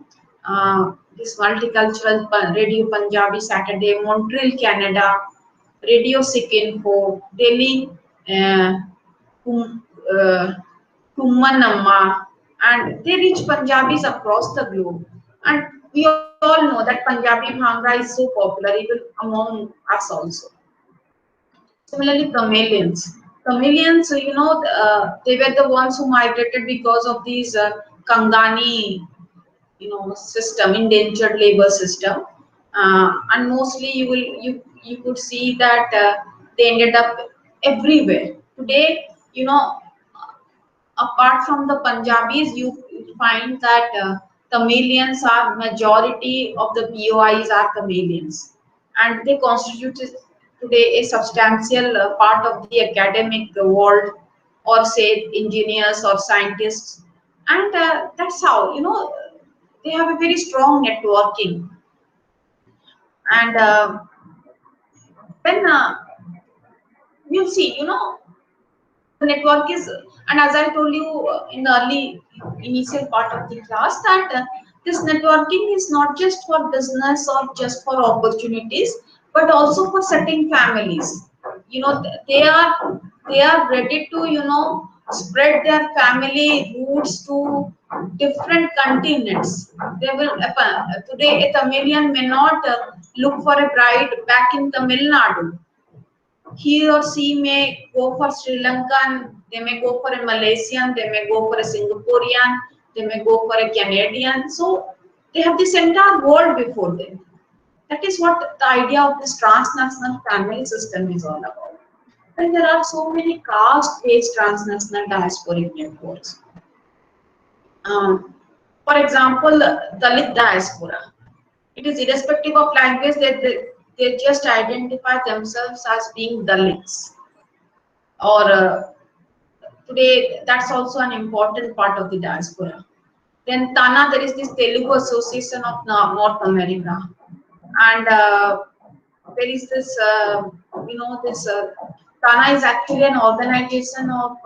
this multicultural Radio Punjabi Saturday, Montreal, Canada, Radio Sikh Info, Delhi, uh, Kum- uh, Kummanamma, and they reach Punjabis across the globe. And we all know that Punjabi Bhangra is so popular even among us also. Similarly, chameleons. Chameleons, they were the ones who migrated because of these Kangani, system, endangered labor system, and mostly you could see that they ended up everywhere. Today, apart from the Punjabis, you find that chameleons are majority of the POIs are chameleons, and they constitute today a substantial part of the academic world, or say engineers or scientists, and that's how they have a very strong networking. And then you'll see, the network is, and as I told you in the early initial part of the class, that this networking is not just for business or just for opportunities, but also for setting families. They are ready to spread their family roots to different continents. They will today a Tamilian may not look for a bride back in Tamil Nadu. He or she may go for Sri Lankan, they may go for a Malaysian, they may go for a Singaporean, they may go for a Canadian. So they have this entire world before them. That is what the idea of this transnational family system is all about. And there are so many caste-based transnational diasporic networks. For example, Dalit diaspora. It is irrespective of language, they just identify themselves as being Dalits. Or today, that's also an important part of the diaspora. Then TANA, there is this Telugu Association of North America. And there is this, TANA is actually an organization of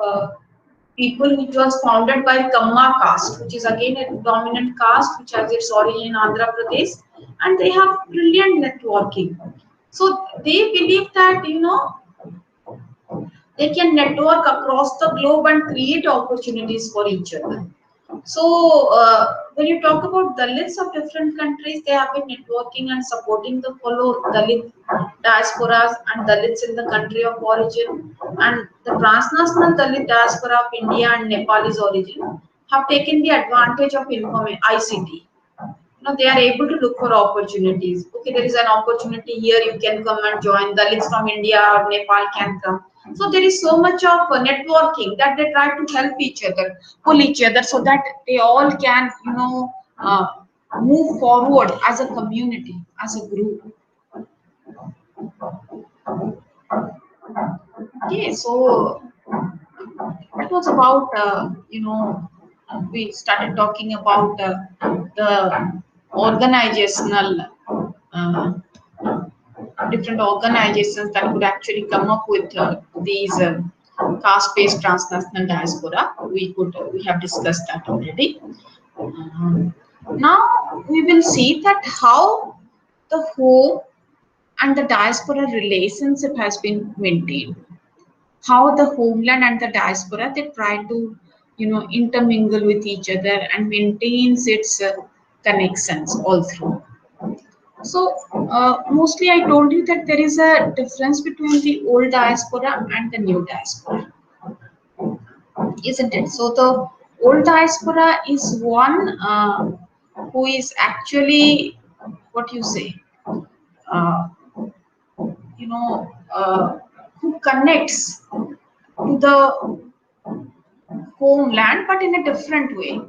people which was founded by Kamma caste, which is again a dominant caste which has its origin in Andhra Pradesh, and they have brilliant networking. So they believe that they can network across the globe and create opportunities for each other. So when you talk about Dalits of different countries, they have been networking and supporting the fellow Dalit diasporas and Dalits in the country of origin. And the transnational Dalit diaspora of India and Nepalese origin have taken the advantage of ICT. They are able to look for opportunities. Okay, there is an opportunity here, you can come and join. Dalits from India or Nepal can come. So there is so much of networking that they try to help each other, pull each other, so that they all can move forward as a community, as a group. Okay, so that was about we started talking about the organizational different organizations that could actually come up with these caste-based transnational diaspora. We have discussed that already. Now we will see that how the home and the diaspora relationship has been maintained. How the homeland and the diaspora, they try to intermingle with each other and maintains its connections all through. So mostly I told you that there is a difference between the old diaspora and the new diaspora, isn't it? So the old diaspora is one who is actually, what you say, uh, who connects to the homeland, but in a different way.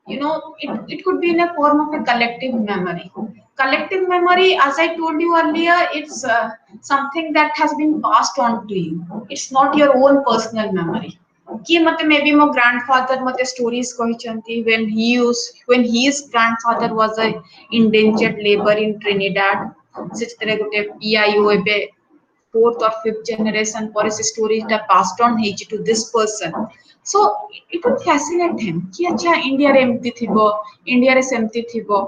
It could be in a form of a collective memory. Collective memory, as I told you earlier, it's something that has been passed on to you. It's not your own personal memory. कि मते maybe my grandfather mate stories कहचंती when his grandfather was a indentured labor in Trinidad. Such तरह गोटे PIO fourth or fifth generation पर से story टा passed on ହେଇଛି to this person. So it would fascinate him कि अच्छा India रे एमती थिबो, इंडिया रे सेमती थिबो.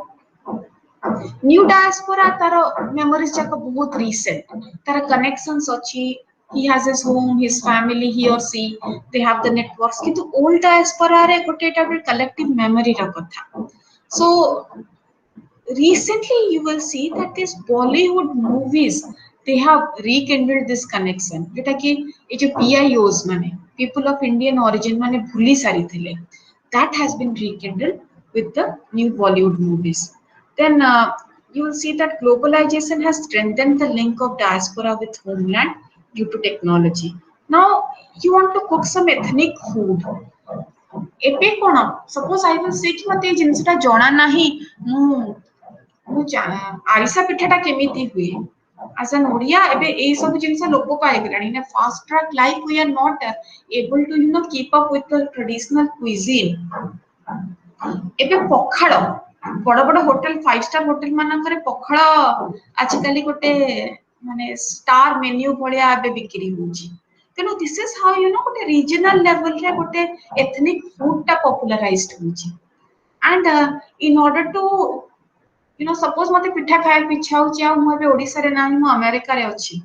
न्यू डायस्पोरा तार मेमोरीज जाक बहुत रीसेंट, तार कनेक्शंस अछि, he has his home, his family, he or she, they have the networks. किंतु ओल्ड डायस्पोरा रे गोटे एटा कलेक्टिव मेमोरी रा कथा. So recently you will see that these Bollywood movies, they have rekindled this connection जेटा कि ए जो PIOs माने people of Indian origin माने भूली सारी थिले, that has been rekindled with the new Bollywood movies. Then you will see that globalization has strengthened the link of diaspora with homeland due to technology. Now you want to cook some ethnic food, ଏବେ କଣ suppose I will say कि मते ए जिनसटा जणा नाही, मु आरिसा पिठाटा केमिति हुए as an Odia, ebe ei सब जिनस लोप पाए गलानी. In a fast track life we are not able to keep up with the traditional cuisine. ଏବେ ପଖାଳ ବଡ ବଡ ହୋଟେଲ 5 स्टार ହୋଟେଲ ମାନଙ୍କରେ ପଖାଳ ଆଜିକାଲି ଗୋଟେ ମାନେ ଷ୍ଟାର ମେନ୍ୟୁ ଭଳିଆ ଏବେ ବିକ୍ରି ହଉଛି. ତେଣୁ this is how ଗୋଟେ regional level ରେ ଗୋଟେ ethnic food ଟା popularized ହଉଛି. And in order to suppose मते पिठा खाए पिछा होची आ मु एबे ओडिसा रे नाही मु अमेरिका रे अछि,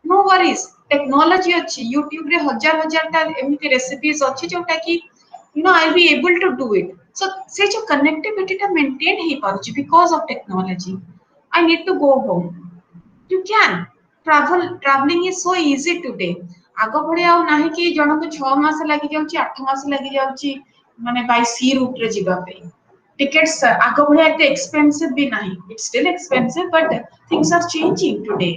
नो वरीज, टेक्नोलॉजी अछि, यूट्यूब रे हजार हजार टा एमिति रेसिपीज अछि जोटा कि I will be able to do it. So से जो कनेक्टिविटी टा मेंटेन हे पारुची because of technology. I need to go home, you can travelling is so easy today. आगो भड़ी आ नाही कि जणको 6 मास लागि जाउची 8 मास लागि जाउची माने बाय सी रूट रे जिबा पे. Tickets आगो भड़ी एते एक्सपेंसिव भी नहीं, it's still expensive but things are changing today.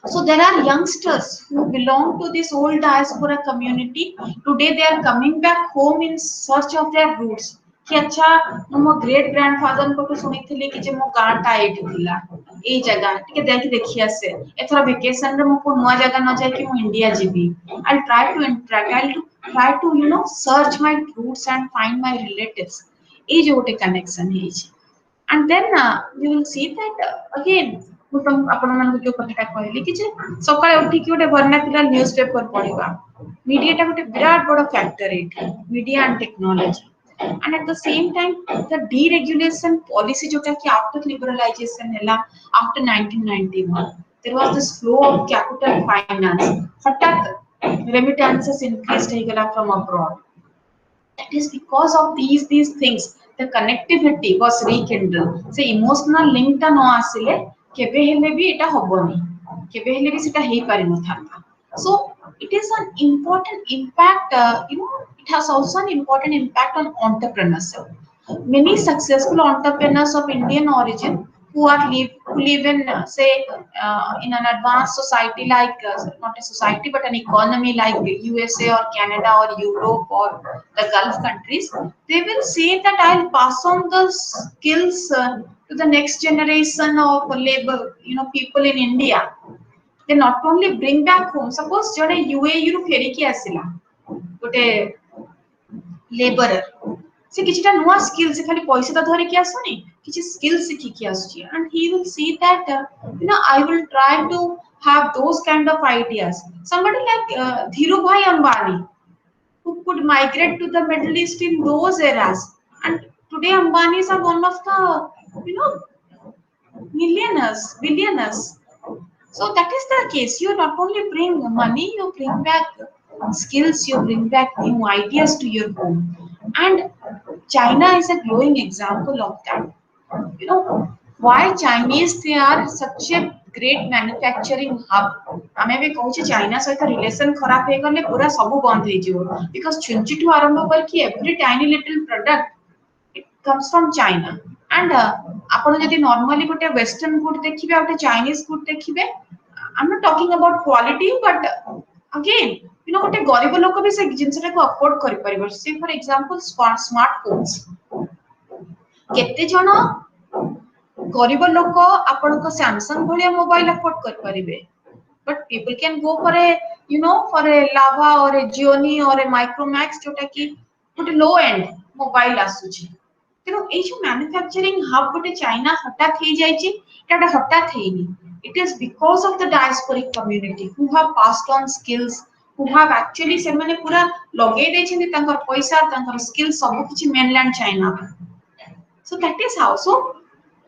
So there are youngsters who belong to this old diaspora community. Today they are coming back home in search of their roots. कि अच्छा मो great grandfather को सुनिथिले कि जे मो गांटा एठी थिला, ए जगह टिके देखि देखि आसे, एथरा वेकेशन रे मो को नवा जगह न जाय कि मो India GB. I'll try to interact, I'll try to search my roots and find my relatives. ए जो गोटे कनेक्शन है. And then you will see that again ମୁଁ ତ ଆପଣ ମାନଙ୍କୁ ଯୋଉ କଥାଟା କହିଲି କି ଯେ ସକାଳେ ଉଠିକି ଗୋଟେ ବର୍ଣ୍ଣାଥିଲା ନ୍ୟୁଜ ପେପର ପଢିବା, ମିଡିଆଟା ଗୋଟେ ବିରାଟ ବଡ ଫ୍ୟାକ୍ଟର ଏଇଠି, media and technology. And at the same time the deregulation policy jota ki after liberalization hela after 1991 there was this flow of capital finance, hatat remittances increased he gala from abroad. That is because of these things the connectivity was rekindled. Se emotional link ta no asile kebe hele bi eta hoboni, kebe hele bi seta hei pari no thanta. So it is an important impact, it has also an important impact on entrepreneurship. Many successful entrepreneurs of Indian origin who live in say in an advanced society like not a society but an economy like USA or Canada or Europe or the Gulf countries, they will say that I'll pass on the skills to the next generation of labor, people in India. They not only bring back home, suppose jone UAE ru फेरी की आसिला गोटे labourer, से किछटा नुआ skill से खाली पैसा तो धरे की आसुनी, किछि स्किल सीखी की आसुची. And he will see that I will try to have those kind of ideas. Somebody like Dhirubhai Ambani who could migrate to the Middle East in those eras, and today Ambanis are one of the millionaires, billionaires. So that is the case. You not only bring money, you bring back skills, you bring back new ideas to your home. And China is a glowing example of that. Why Chinese, they are such a great manufacturing hub. आमे भी कहूँ China सहित relation खराब हे गले पूरा सब बंद हे जिवो, because छुंची टू आरंभ करके every tiny little product it comes from China. And आपण जदि normally गोटे western food देखिबे आ गोटे Chinese food देखिबे, I'm not talking about quality but again गोटे गरीब लोक भी से जिंसटा को अफोर्ड करि परिबो. से फॉर एग्जांपल स्मार्टफोन्स, केते जण गरीब लोक आपण को सैमसंग भलिया मोबाइल अफोर्ड कर परिबे, but people can go for a for a Lava or a Xiaomi or a Micromax जोटा कि गोटे लो एंड मोबाइल आसुची. तेनो ए जो मैन्युफैक्चरिंग हब गोटे चाइना हठात हे जायची, एटा हठात हेनी. it is because of the diasporic community who have passed on skills, who have actually semane pura लगे देछिन तांकर पैसा तांकर स्किल सब किछि mainland China. So that is how. So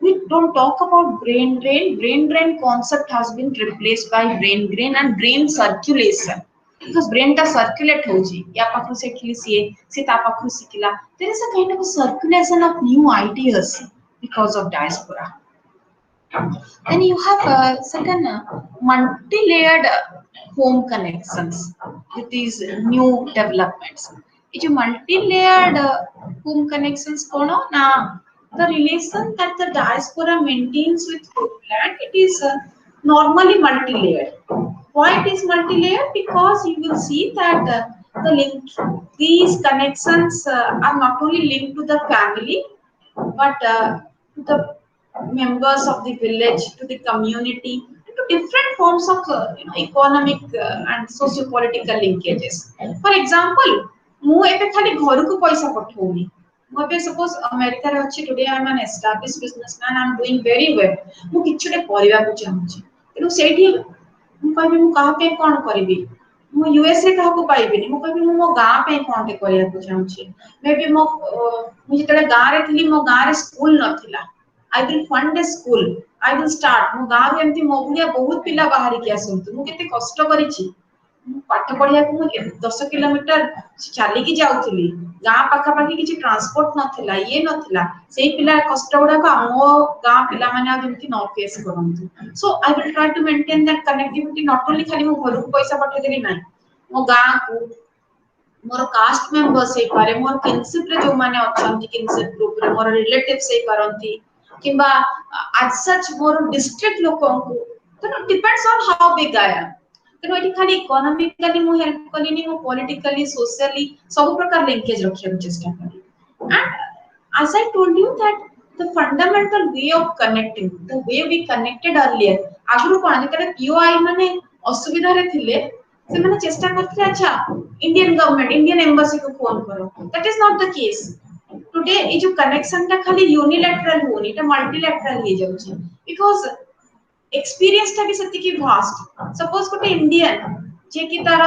we don't talk about brain drain. Brain drain concept has been replaced by brain drain and brain circulation. Because brain ta circulate hoji. या पाखु से खिली सी ता पाखु सिखिला. There is a kind of a circulation of new ideas because of diaspora. Then you have certain multi-layered home connections with these new developments. ये जो multi-layered home connections कोनो ना the relation that the diaspora maintains with homeland, it is normally multi-layered. Why it is multi-layered? Because you will see that the link, these connections are not only linked to the family, but to the members of the village, to the community, to different forms of economic and socio-political linkages. For example, ମୁଁ ଏବେ ଖାଲି ଘରକୁ ପଇସା ପଠଉନି. ମୁଁ ଏବେ suppose America ରେ ଅଛି, today I am an established businessman, I am doing very well. ମୁଁ କିଛି ଗୋଟେ କରିବାକୁ ଚାହୁଁଛି. ତେଣୁ ସେଇଠି ମୁଁ କହିବି ମୁଁ କାହା ପାଇଁ କ'ଣ କରିବି? ମୁଁ ୟୁଏସଏ କାହାକୁ ପାଇବିନି. ମୁଁ କହିବି ମୁଁ ମୋ ଗାଁ ପାଇଁ କ'ଣଟେ କରିବାକୁ ଚାହୁଁଛି. ମେ ବି ମୁଁ ଯେତେବେଳେ ଗାଁରେ ଥିଲି ମୋ ଗାଁରେ ସ୍କୁଲ ନଥିଲା. I will fund a school. I will start. ମୁଁ ଗାଁରୁ ଏମିତି ମୋ ଭଳିଆ ବହୁତ ପିଲା ବାହାରିକି ଆସନ୍ତୁ. ମୁଁ କେତେ କଷ୍ଟ କରିଛି. ମୁଁ ପାଠ ପଢିବାକୁ ମୁଁ 10 କିଲୋମିଟର ଚାଲିକି ଯାଉଥିଲି. ଗାଁ ପାଖାପାଖି କିଛି ଟ୍ରାନ୍ସପୋର୍ଟ ନଥିଲା, ଇଏ ନଥିଲା. ସେଇ ପିଲା କଷ୍ଟ ଗୁଡାକ ଆମ ଗାଁ ପିଲାମାନେ ଆଉ ଯେମିତି ନ ଫେସ୍ କରନ୍ତୁ. So I will try to maintain that connectivity. Not only ଖାଲି ମୁଁ ଘରକୁ ପଇସା ପଠେଇଦେଲି ନାହିଁ, ମୋ ଗାଁକୁ मोर कास्ट मेंबर्स हे पारे, मोर किनशिप रे जो माने अछंती किनशिप ग्रुप रे मोर रिलेटिव्स हे पारंती किबा आज सच मोर डिस्ट्रिक्ट लोकन को. तो depends on how big I am. तो एटी खाली इकोनॉमिकली मु हेल्प कलिनी, मु पॉलिटिकली सोशली सब प्रकार लिंकेज रखिया चेष्टा करी. And as I told you that the fundamental way of connecting, the way we connected earlier, आगुरु कोन जेतले पीओआई माने असुविधा रे थिले से माने चेष्टा करथि अच्छा इंडियन गवर्नमेंट इंडियन एम्बेसी को फोन करो. That is not the case. Today ए जो कनेक्शन ता खाली यूनिलैटरल होनी, एटा मल्टीलैटरल हे जाउची. बिकॉज़ एक्सपीरियंस ता भी सत्य की वास्ट. सपोज कोटे इंडियन जे की तार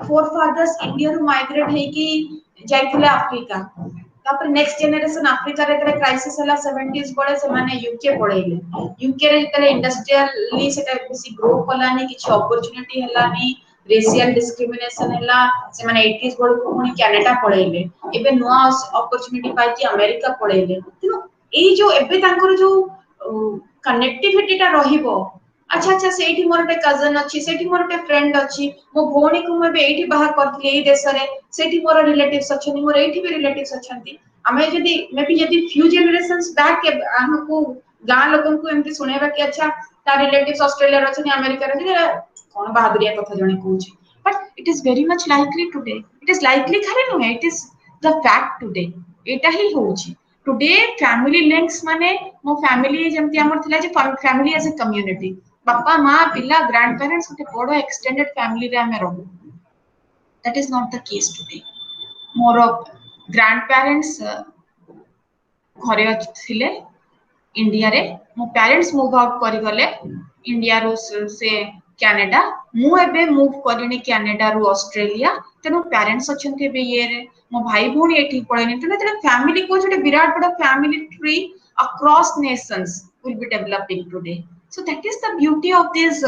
फोर फादर्स इंडिया रु माइग्रेट हे की जाइथिले अफ्रीका. तापर नेक्स्ट जनरेशन अफ्रीका रे तरे क्राइसिस हला 70s बळे से माने यूके पळेले. यूके रे तरे इंडस्ट्रियली सेटा बेसी ग्रो कलानी, किछ अपॉर्चुनिटी हलानी, रेशियल डिस्क्रिमिनेशन हला से माने 80s बळे पुनी कनाडा पळेले. एबे नुवा अपॉर्चुनिटी पाई कि अमेरिका पळेले. तिनो एई जो एबे तांकर जो कनेक्टिविटी ता रहिबो. अच्छा अच्छा सेठी मोर एक कजन अछि, सेठी मोर एक फ्रेंड अछि, मो भोणी को मैं एठी बाहर करथि एई देश रे, सेठी मोर रिलेटिव्स अछनी, मोर एठी भी रिलेटिव्स अछंती. हमें यदि मे बी यदि फ्यू जनरेशंस बैक हमको गां लोगन को एमती सुनेबा कि अच्छा ता रिलेटिव्स ऑस्ट्रेलिया रे अछनी, अमेरिका रे कोन बहादुरिया कथा जणे कहूची. But it is very much likely today. It is likely खाली no, it is the fact today. एटा ही होची टुडे. फैमिली लिंक्स माने मो फैमिली जेमती हमर थिला जे फैमिली एज ए कम्युनिटी, बापा माँ पिला ग्रैंड पेरेंट्स गोटे बड़ एक्सटेंडेड फैमिली रे हमें रहू. That is not the case today. More grand parents घरे थिले इंडिया रे, मो पेरेंट्स मूव आउट करि गले इंडिया रो से कनाडा. मु एबे मूव करिनी कनाडा रो ऑस्ट्रेलिया. तेनो पेरेंट्स अछंती बे ये रे, मो भाई भोनी एठी पळेनी. तेनो फैमिली को जोटे विराट बड़ family tree across Nations will be developing today. So that is the beauty of this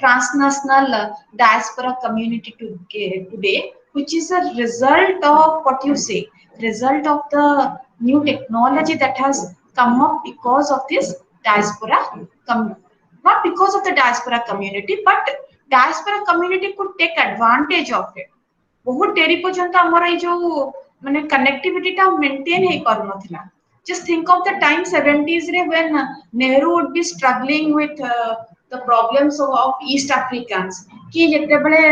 transnational diaspora community today, which is a result of what you say, result of the new technology that has come up because of this diaspora, not because of the diaspora community, but diaspora community could take advantage of it. बहुत डेरी पर्यंत हमर ए जो माने connectivity ता maintain हे करनथिला. Just think of the time 70s re when Nehru would be struggling with the problems of East Africans. कि जेते बळे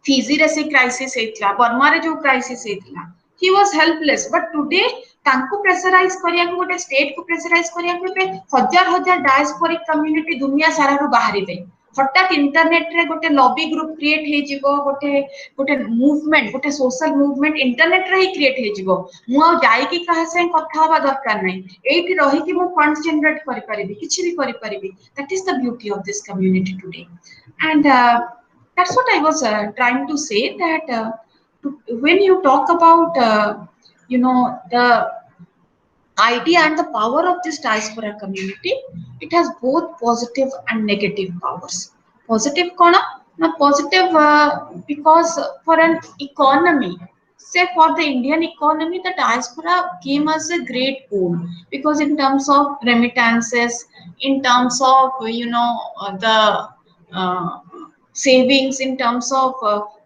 फिजी रे से क्राइसिस हेतला, बर्मा रे जो क्राइसिस हेतला, he was helpless. But today तांको प्रेशराइज करिया को गोटे स्टेट को प्रेशराइज करिया को पे हजार हजार डायस्पोरिक कम्युनिटी दुनिया सारा रो बाहरी दे. हठात इंटरनेट रे गोटे लॉबी ग्रुप क्रिएट हे जिवो गोटे गोटे मूवमेंट गोटे सोशल मूवमेंट इंटरनेट रे ही क्रिएट हे जिवो मु आ जाई कि कहा से कथा हवा दरकार नै एठी रही कि मु फंड जनरेट करि परिबी किछि भी करि परिबी that is the beauty of this community today and that's what I was trying to say that when you talk about the idea and the power of this diaspora community, it has both positive and negative powers. Positive kona? Na positive because for an economy, say for the Indian economy, the diaspora came as a great boon because in terms of remittances, in terms of the uh, savings, in terms of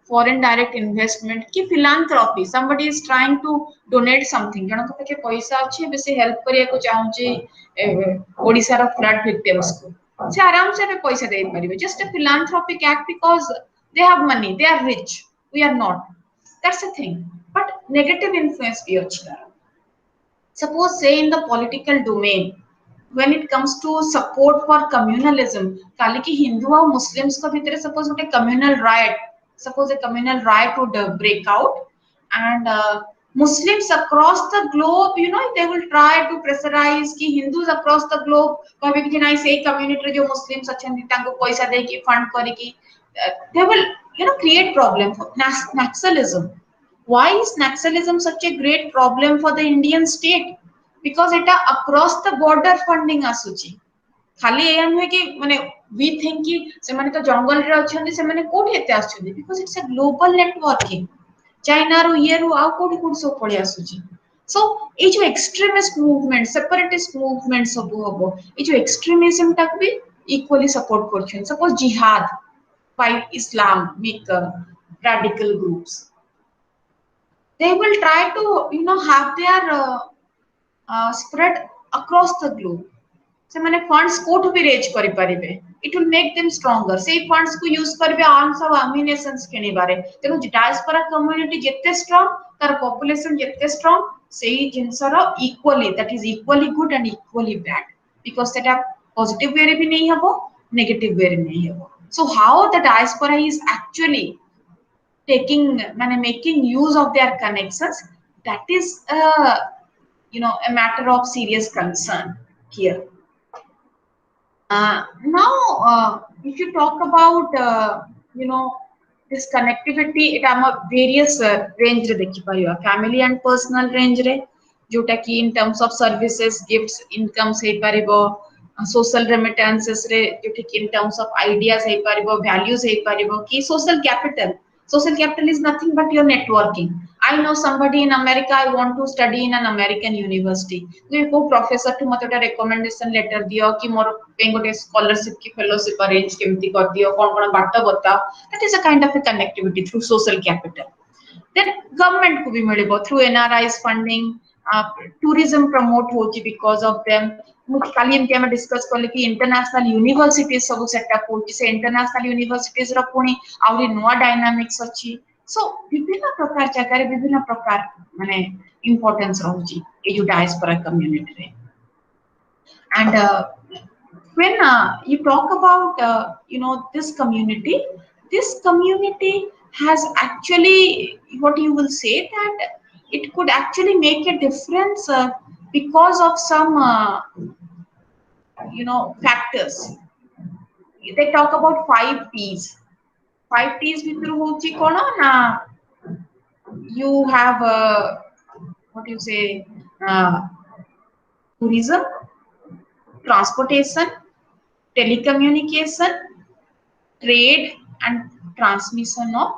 foreign direct investment, ki philanthropy. Somebody is trying to donate something. जनक पाखे पैसा अच्छे बेसे help करिया को चाहूचे ओडिसा रो flood victims को से आराम से पे पैसा दे परिबे just a philanthropic act because they have money, they are rich, we are not. That's the thing. But negative influence भी अछि. Suppose say in the political domain, when it comes to support for communalism, kali ki Hindu और Muslims को भीतर suppose a communal riot, suppose a communal riot would break out, and Muslims across the globe, they will try to pressurize कि Hindus across the globe कहबे कि नहीं से community जो Muslims अछन तांको पैसा दे कि fund करे कि they will create problem for nationalism. Why is nationalism such a great problem for the Indian state? Because it is across the border funding आसुची खाली एया नुहे कि माने we think कि से माने तो जंगल रे अछन से माने कोठी एते आछन because it's a global networking. China रो ये रो आ कोठी कोठी सब पळे आसुची. So ए जो extremist movement, separatist movement सब होबो ए जो extremism तक भी equally support करछन. Suppose jihad by Islamic radical groups, they will try to have their spread across the globe. से माने funds कोठ भी raise करि परिबे, it will make them stronger. से funds को use करबे arms और ammunitions किनि बारे तेनु diaspora community जेते strong तार population जेते strong सेही जिंसर equally, that is equally good and equally bad because that are positive way रे भी नहीं हबो negative way रे नहीं हबो. So how the diaspora is actually making use of their connections, that is a matter of serious concern here. Now if you talk about this connectivity, it am various range रे देखि परियो family and personal range रे जोटा कि in terms of services gifts incomes hey परिबो social remittances रे जोटा कि in terms of ideas hey परिबो values हे परिबो कि social capital is nothing but your networking. I know somebody in America, I want to study in an American university. तो को professor to मते recommendation letter दियो कि मोर पे गोटे scholarship की fellowship arrange केमती कर दियो कोन बाट बता. That is a kind of a connectivity through social capital. Then government को भी मिलिबो through NRIs funding, tourism promote होची because of them. काली एमती हम डिस्कस करले कि इंटरनेशनल यूनिवर्सिटीज सब सेटअप होची से इंटरनेशनल यूनिवर्सिटीज रो पुनी आउरी नोआ डायनामिक्स अछि. सो विभिन्न प्रकार जगह रे विभिन्न प्रकार माने इंपोर्टेंस रहउची ए जो डायस्पोरा कम्युनिटी रे. And when you talk about this community has actually, what you will say, that it could actually make a difference because of some factors. They talk about 5 P's. 5 P's भितर होची कोन ना, you have what you say, tourism, transportation, telecommunication, trade and transmission of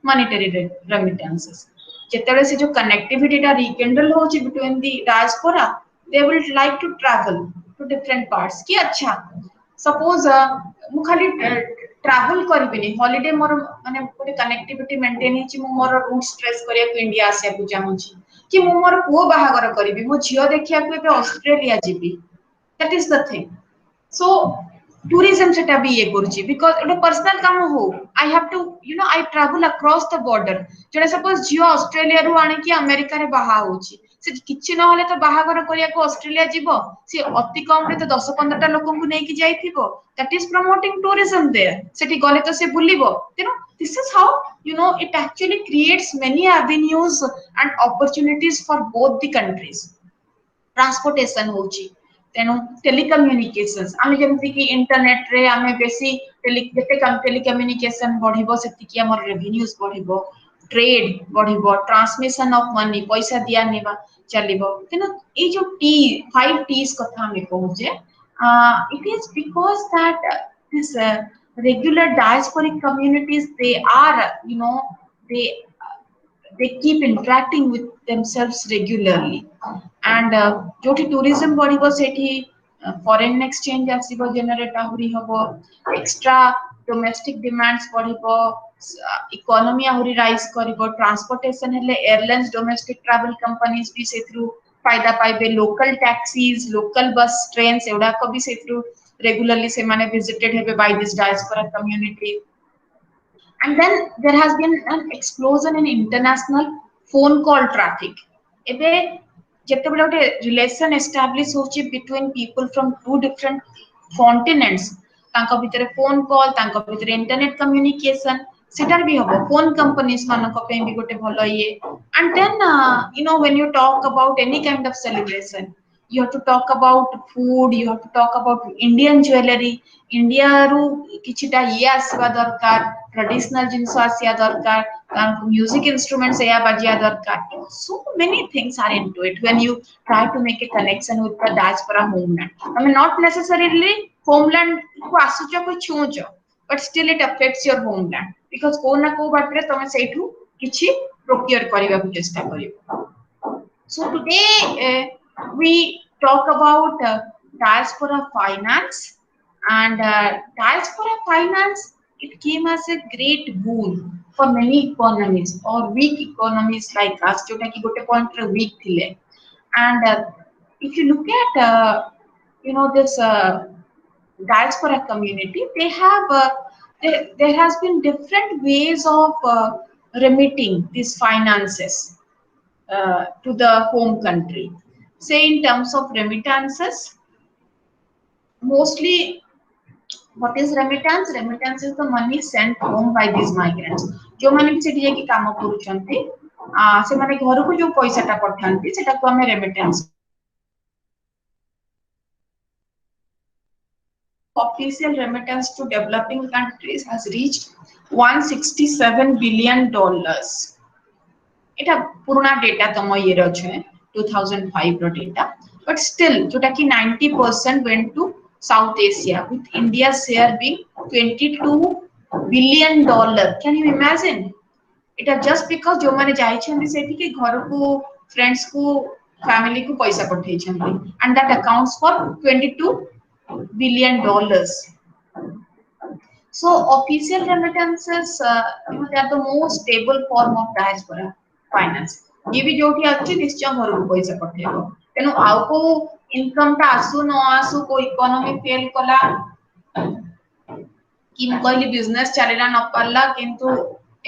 monetary remittances. जेतेबे से जो connectivity टा rekindle होची between the diaspora, they will like to travel to different parts. कि अच्छा suppose मु खाली travel करिबिनी holiday मोर माने कोटे connectivity maintain हिची मु मोर route stress करिया को इंडिया आसिया को चाहूची कि मु मोर पुओ बाहागर करिबि मु झियो देखिया को एबे ऑस्ट्रेलिया जिबि. That is the thing. So tourism सेटा भी ये करूची because एटा पर्सनल काम हो. I have to I travel across the border. जने suppose जियो ऑस्ट्रेलिया रु आने कि अमेरिका रे बाहा होची से किछि नहले तो बाहागर करिया को ऑस्ट्रेलिया जीवो से अति कम रे तो 10-15टा लोकन को नेकी जाइथिबो that is promoting tourism there सेठी गले तो से बुलिबो this is how it actually creates many avenues and opportunities for both the countries transportation होची तेनु टेलीकम्युनिकेशंस आमे जेमति कि इंटरनेट रे आमे बेसी जेते कम टेलीकम्युनिकेशन बढ़िबो सेति कि हमर रेवेन्यूज बढ़िबो ट्रेड बढ़िबो ट्रांसमिशन ऑफ मनी पैसा दिया नेबा चलिबो तेनु ए जो टी 5 टीज कथा हम कहूजे it is because that this regular diasporic communities they are they they keep interacting with themselves regularly and joti tourism badibo sethi foreign exchange asibo generate ahuri hobo extra domestic demands badibo economy ahuri rise karibo transportation hele airlines domestic travel companies bi sethru फायदा पाइबे local taxis local bus trains एवडा को भी Sethu regularly से माने visited हेबे by this diaspora community and then there has been an explosion in international phone call traffic ebe jete bela ote relation establish hochi between people from two different continents तांको भितरे phone call तांको भितरे internet communication सेटार भी हबो phone companies मानको पे भी गोटे भलो ये and then when you talk about any kind of celebration you have to talk about food you have to talk about Indian jewelry India ru kichita ye aswa darkar traditional jinso asya darkar music instruments eya bajya darkar so many things are into it when you try to make a connection with the diaspora homeland I mean not necessarily homeland को आसुचो को छुचो but still it affects your homeland because को ना को बाटरे तमे सेठू किछि procure करिवा को चेष्टा करिवो so today we talk about diaspora finance and diaspora finance it came as a great boon for many economies or weak economies like us jota ki gote point re weak thile and if you look at this diaspora community they have there has been different ways of remitting these finances to the home country say in terms of remittances mostly what is remittance remittance is the money sent home by these migrants जो माने भी सेठी जाकी काम करूछंती से माने घर को जो पैसा टा पठांती सेटा को हमें remittance official remittance to developing countries has reached 167 billion dollars এটা পুরোনা ডেটা তম ইয়ের আছে 2005 র ডেটা but still যেটা কি 90% went to South Asia with India's share being 22 billion dollar can you imagine এটা just because जो माने जाइछन्ती सेठी के घर को फ्रेंड्स को फैमिली को पैसा पठेइछन्ती and that accounts for 22 billion dollars so official remittances they are the most stable form of diaspora finance ये भी जोठी अच्छी निश्चय घर को पैसा पठेबो तेनु आउ को इनकम ता आसु न आसु को इकोनॉमी फेल कला कि म कहली बिजनेस चलेला न पल्ला किंतु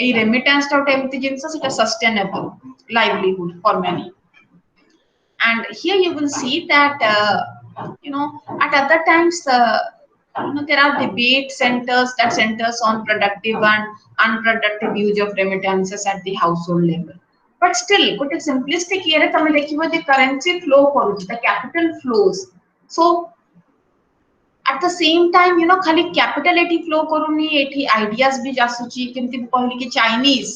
ए रेमिटेंस टा एमती जिंस सेटा sustainable livelihood for many and here you will see that at other times there are debate centers on productive and unproductive use of remittances at the household level but still gote simplistic here tame dekhibo the currency flow karuchi the capital flows so at the same time khali capital eti flow karuni eti ideas bhi jasuchi kemti कहली कि Chinese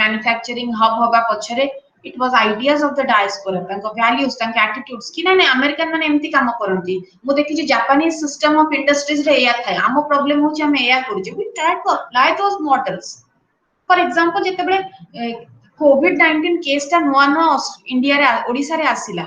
manufacturing hub hoba pachare it was ideas of the diaspora tanko values tanko attitudes कि ना American माने एमती काम करंती मु देखि जे Japanese system of industries रे या थाय आमो प्रॉब्लम होची हम या करूची we try to apply those models for example जेते बळे कोविड-19 केस ता नुवा नुवा इंडिया रे ओडिसा रे आसिला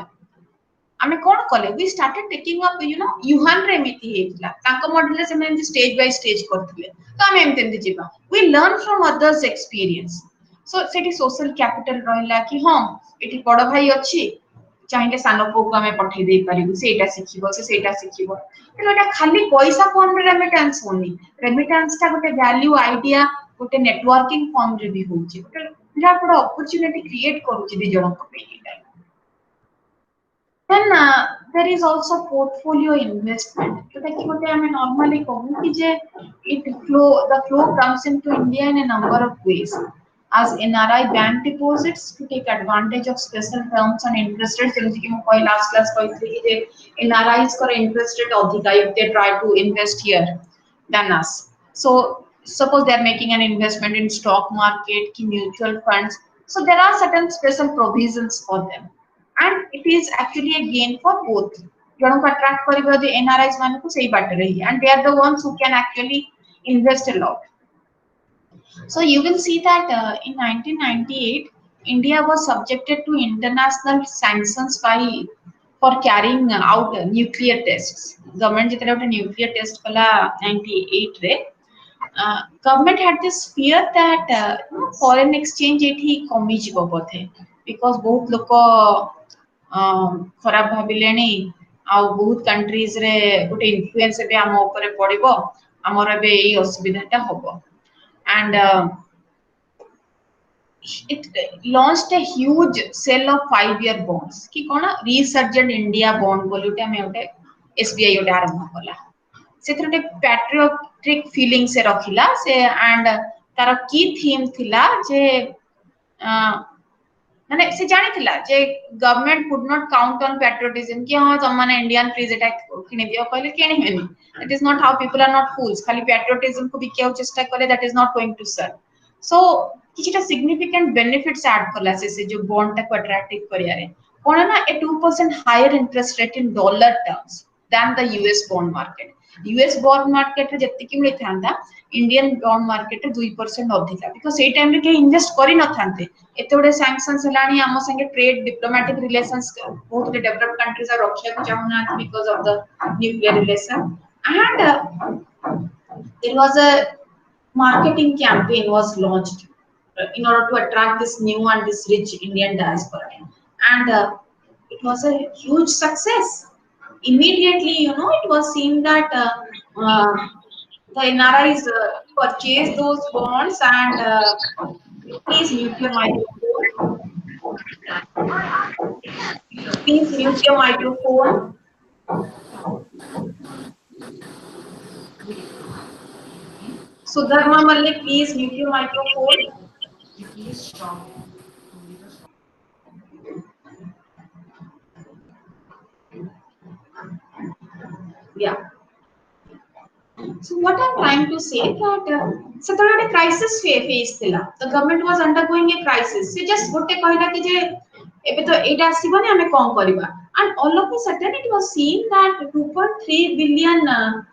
आमे कोन कले we started taking up Yuhan रे मिति हेतला तांको मॉडल से हम स्टेज बाय स्टेज करथिले तो आमे एमते जिबा we learn from others experience so सेठी सोशल कैपिटल रहला कि हम एठी बड़ भाई अछि चाहिले सानो को हमें पठे दे परिबु सेटा सिखिबो सेटा सिखिबो एटा खाली पैसा फॉर्म रे रेमिटेंस होनी रेमिटेंस ता गोटे वैल्यू आईडिया गोटे नेटवर्किंग फॉर्म रे भी होची गोटे बिराट बड़ अपॉर्चुनिटी क्रिएट करूची दि जण को पे then there is also portfolio investment. So that what I mean normally the flow comes into India in a number of ways. As NRI bank deposits to take advantage of special terms and interest rates. ଯେମିତି କି ମୁଁ କହି last class କହିଥିଲି ଯେ NRIs ଙ୍କର interest rate ଅଧିକା if they try to invest here than us. So suppose they are making an investment in stock market, ki mutual funds. So there are certain special provisions for them, and it is actually a gain for both. ଜଣକୁ attract କରିବ ଯେ NRIs ମାନଙ୍କୁ ସେଇ ବାଟରେ ହିଁ, and they are the ones who can actually invest a lot. So you will see that in 1998, India was subjected to international sanctions by for carrying out nuclear tests. Government जेतले ଗୋଟେ nuclear test कला 98 रे, government had this fear that foreign exchange एठी कमी जिवो बोधे, because बहुत लोक खराब भाबिलेनी आ बहुत कंट्रीज रे ଗୋଟେ इन्फ्लुएंस एबे हम ऊपर पड़िबो, हमर एबे एई असुविधाटा होबो. And it launched a huge sale of 5-year bonds कि कोना resurgent India bond बोलुटे हमें उटे SBI उटे आरंभ कला सेथरे उटे patriotic feeling से रखिला से and तार की theme थिला जे माने से जानि थिला जे government could not count on patriotism कि हां तुम माने इंडियन फ्रीज अटैक किने दियो कहले केनी हेनी. That is not how people are not fools. खाली पैट्रियोटिज्म को भी केउ चेष्टा करे, that is not going to serve. So किछटा significant benefits add करला से जो bond टा को attractive करिया रे कोन ना a 2% higher interest rate in dollar terms than the US bond market. US bond market रे जत्ति कि मिले थांदा इंडियन बॉन्ड मार्केट 2% अधिका, बिकॉज़ ए टाइम रे के इन्वेस्ट करि न थांते एते बडे सैंक्शंस हलानी हम संगे ट्रेड डिप्लोमेटिक रिलेशंस बहुत डेवलप्ड कंट्रीज आर रखिया को चाहना because of the nuclear relation. And there was a marketing campaign was launched in order to attract this new and this rich Indian diaspora, and it was a huge success. Immediately, it was seen that the NRIs purchased those bonds, and please mute your microphone. Please mute your microphone. Sudharma Malik, please mute your microphone. Yeah. So what I'm trying to say that so a crisis phase thila. The government was undergoing a crisis. So just gote kahila ki je ebe to eta asibani ame kon kariba, and all of a sudden it was seen that 2.3 billion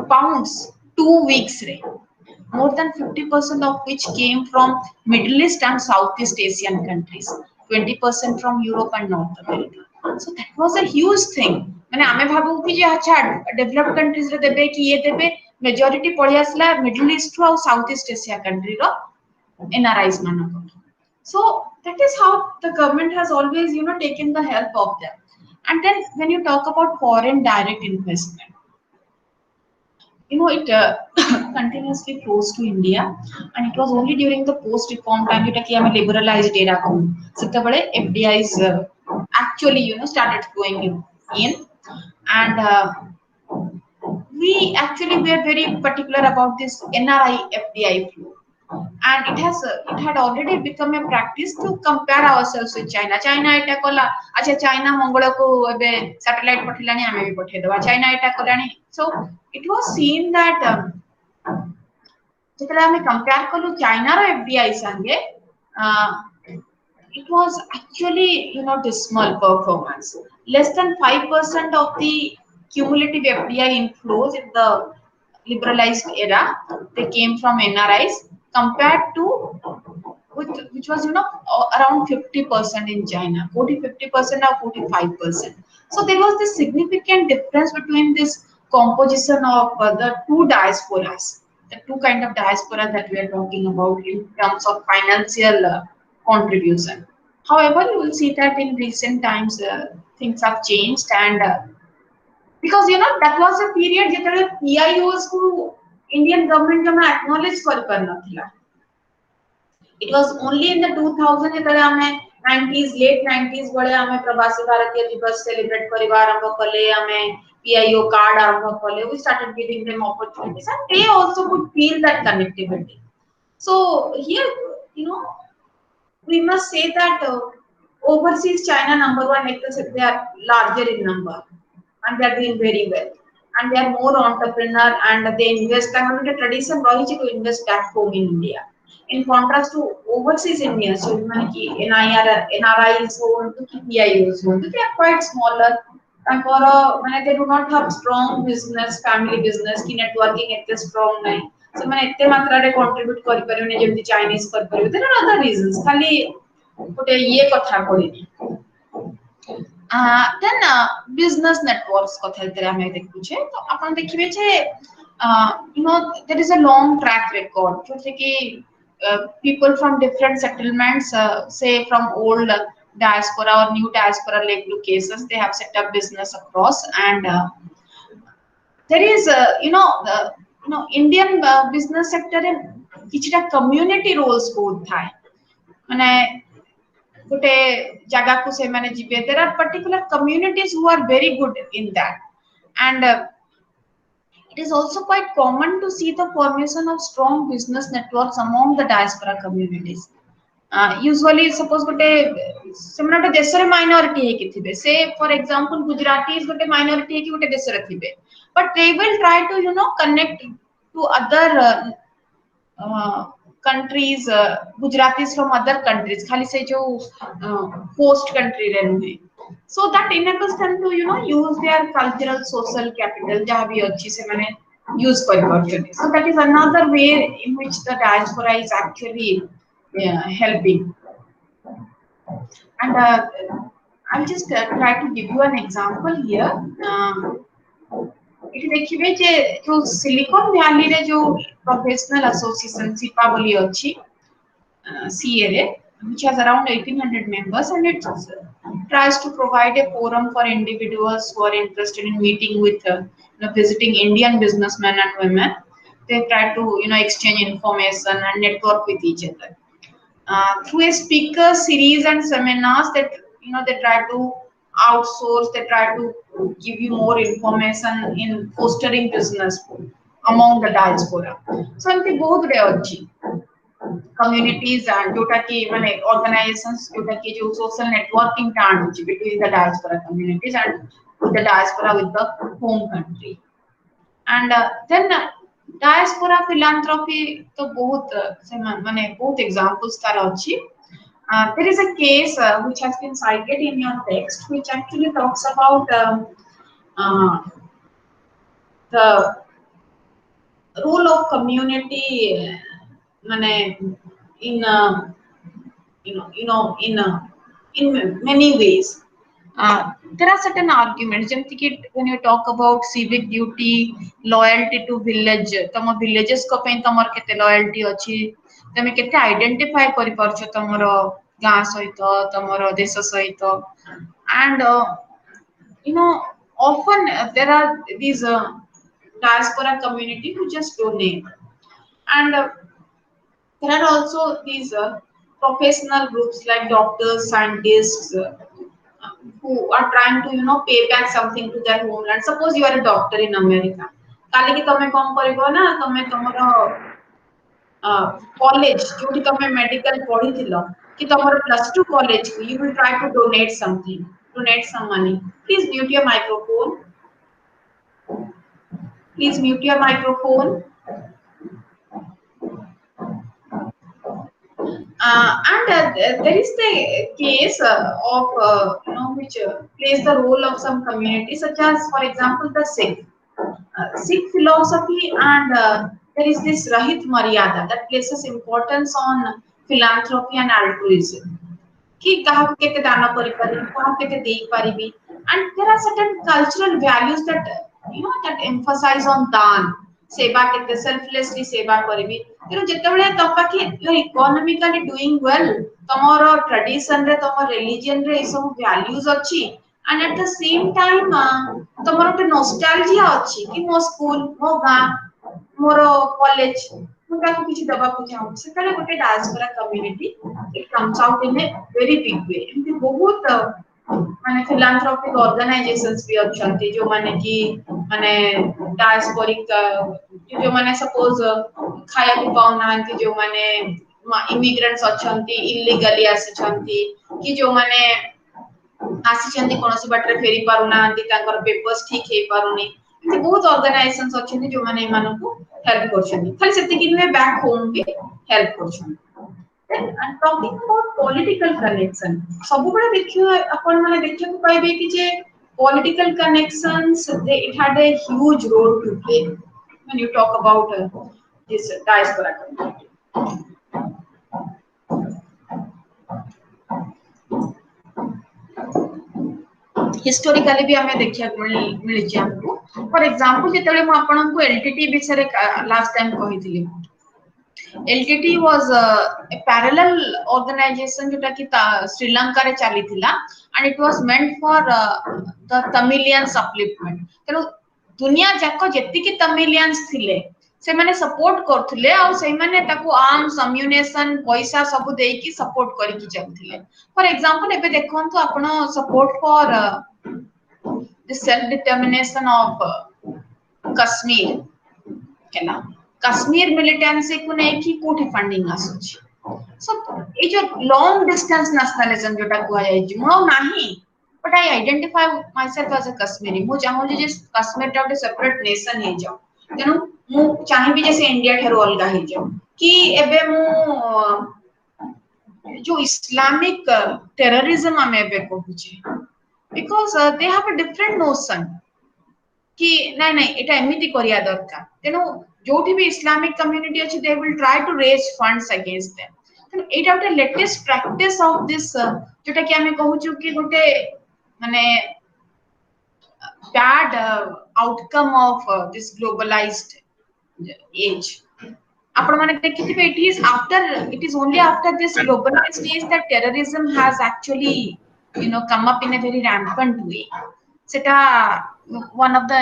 pounds 2 weeks re, more than 50% of which came from Middle East and Southeast Asian countries, 20% from Europe and North America. So that was a huge thing. माने आमे भाबु कि जे अच्छा developed countries रे देबे कि ये देबे, majority पळि आसला मिडल ईस्ट और साउथ ईस्ट एशिया कंट्री रो एनआरआईज मानको. So that is how the government has always taken the help of them. And then when you talk about foreign direct investment, it continuously flows to India, and it was only during the post-reform time that we liberalized era. So the FDIs actually started flowing in, and we actually were very particular about this NRI FDI flow, and it had already become a practice to compare ourselves with China. China eta kala, acha China mongol ko ebe satellite pathilani ame bi pathai deba, China eta kalani. So it was seen that जेतले हमें compare कलु China रो FDI संगे, it was actually dismal performance. Less than 5% of the cumulative FDI inflows in the liberalized era, they came from NRIs, compared to which was around 50% in China, 50% or 45%. So there was this significant difference between this composition of the two diasporas, the two kind of diaspora that we are talking about in terms of financial contribution. However, you will see that in recent times things have changed, and because that was a period जेतले PIOs को Indian government जमा acknowledge कर पार नथिला. It was only in the 2000 जेतले हमें 90s late 90s बळे आमे प्रवासी भारतीय दिवस celebrate करिवा आरंभ कले आमे PIO card आरंभ कले we started giving them opportunities and they also could feel that connectivity. So here you know we must say that overseas China number one because they are larger in number and they are doing very well and they are more entrepreneur and they invest and the tradition rohichi to invest back home in India in contrast to overseas Indians so many ki NRIs want to PIOs want they are quite smaller and for they do not have strong business family business ki networking ette strong nahi so ମାନେ ଏତେ ମାତ୍ରାରେ contribute କରିପାରିବେନି ଯେମିତି Chinese କରିପାରିବେ there are other reasons ଖାଲି ଗୋଟେ ଇଏ କଥା କହିନି then business networks କଥା ଭିତରେ ଆମେ ଦେଖୁଛେ ତ ଆପଣ ଦେଖିବେ ଯେ you know there is a long track record ଯୋଉଥିରେ କି people from different settlements say from old diaspora or new diaspora like locations they have set up business across and there is Indian business sector रे किछटा community roles बहुत थाए माने गोटे जगह को से माने जिबे there are particular communities who are very good in that and it is also quite common to see the formation of strong business networks among the diaspora communities usually suppose gote semana gote desare minority he ki thibe say for example Gujaratis gote minority he ki gote desare thibe but they will try to connect to other countries Gujaratis from other countries khali se jo host country re nuhe so that enables them to use their cultural social capital jaha bhi achi se mane use kari parchenti so that is another way in which the diaspora is actually helping and I'll just try to give you an example here ଏଠି ଦେଖିବେ ଯେ ଯୋଉ silicon ଭ୍ୟାଲିରେ ଯୋଉ professional association ସିପା ବୋଲି ଅଛି CA ରେ which has around 1800 members and it tries to provide a forum for individuals who are interested in meeting with visiting Indian businessmen and women they try to exchange information and network with each other through a speaker series and seminars that they try to outsource they try to give you more information in fostering business among the diaspora so एमती बहुत रे अछि communities and जोटा कि माने organizations जोटा कि जो social networking टाण अछि between the diaspora communities and the diaspora with the home country and then diaspora philanthropy तो बहुत माने बहुत examples तार अछि there is a case which has been cited in your text, which actually talks about the role of community, in in many ways. There are certain arguments. When you talk about civic duty, loyalty to village, तम villages को पे तमर केते loyalty अछि, तमे केते identify करि परछ तमर गां सहित तमर देश सहित and often there are these diaspora community who just donate and there are also these professional groups like doctors scientists who are trying to pay back something to their homeland suppose you are a doctor in America काले की तमे कम करिवो ना तमे तमरो college जोटी तमे medical पढी थिलो कि तमरो +2 college you will try to donate something donate some money please mute your microphone please mute your microphone and there is the case of which plays the role of some communities such as for example the Sikh philosophy and there is this Rahit Maryada that places importance on philanthropy and altruism कि काहा केते दान करि पारि काहा केते देई पारिबी and there are certain cultural values that that emphasize on दान सेवा केते selflessly सेवा करिबी तेरो जेतेबेले त पाखी you are economically doing well तमरो ट्रेडिशन रे तमरो रिलीजन रे ई सब values अछि and at the same time तमरो के नॉस्टैल्जिया अछि कि मो स्कूल मो गां मोर कॉलेज मुझे किसी दबा को चाहूँ से पहले गोटे diaspora community it comes out in a very big way एमती बहुत माने फिलांथ्रोपिक ऑर्गेनाइजेशंस भी अच्छी जो माने कि माने डायस्पोरिक जो माने सपोज खाया को पाउ ना जो माने इमिग्रेंट्स अच्छी इलीगली आसी कि जो माने आसी कौन बाटर फेरी पार ना पेपर्स ठीक है पारुनी बहुत ऑर्गेनाइजेशंस अच्छी जो माने मानकु हेल्प करछन खाली सेति नुहे बैक होम भी help करछन and talking about political connection सब बड़े देखियो अपन माने देखियो को पाइबे कि जे political connections it had a huge role to play when you talk about this diaspora community historically भी हमें देखिया मिली हमको फॉर एग्जांपल जेतले म आपन को एलटीटी विषय लास्ट टाइम कहिथिली LTT was a parallel organization जोटा कि श्रीलंका रे चली थिला and it was meant for the Tamilians upliftment तेनो दुनिया जाक जेति कि तमिलियंस थिले से माने सपोर्ट करथिले आ से माने ताको आर्म्स अम्युनेशन पैसा सब देई कि सपोर्ट करी कि चलथिले फॉर एग्जांपल एबे देखन तो आपण support for the self determination of Kashmir केना कश्मीर मिलिटेंसी को नहीं कि कोठी फंडिंग आसुची सो ए जो लॉन्ग डिस्टेंस नेशनलिज्म जोटा को आइ छि मो नाही but I identify myself as a Kashmiri मो चाहू जे कश्मीर टा सेपरेट नेशन हे जाओ तेनु मु चाहि भी जैसे इंडिया ठरो अलगा हे जाओ कि एबे मु जो इस्लामिक टेररिज्म आमे एबे कहू छी because they have a different notion कि नहीं नहीं एटा एमिति करिया दरकार तेनु जोठी भी इस्लामिक कम्युनिटी अछि they will try to raise funds against them तेनु एटा उटे लेटेस्ट प्रैक्टिस ऑफ दिस जोटा कि हमें कहू छु कि गोटे माने bad outcome of this globalised age आपण माने देखिथिबे it is only after this globalised age that terrorism has actually come up in a very rampant way सेटा one of the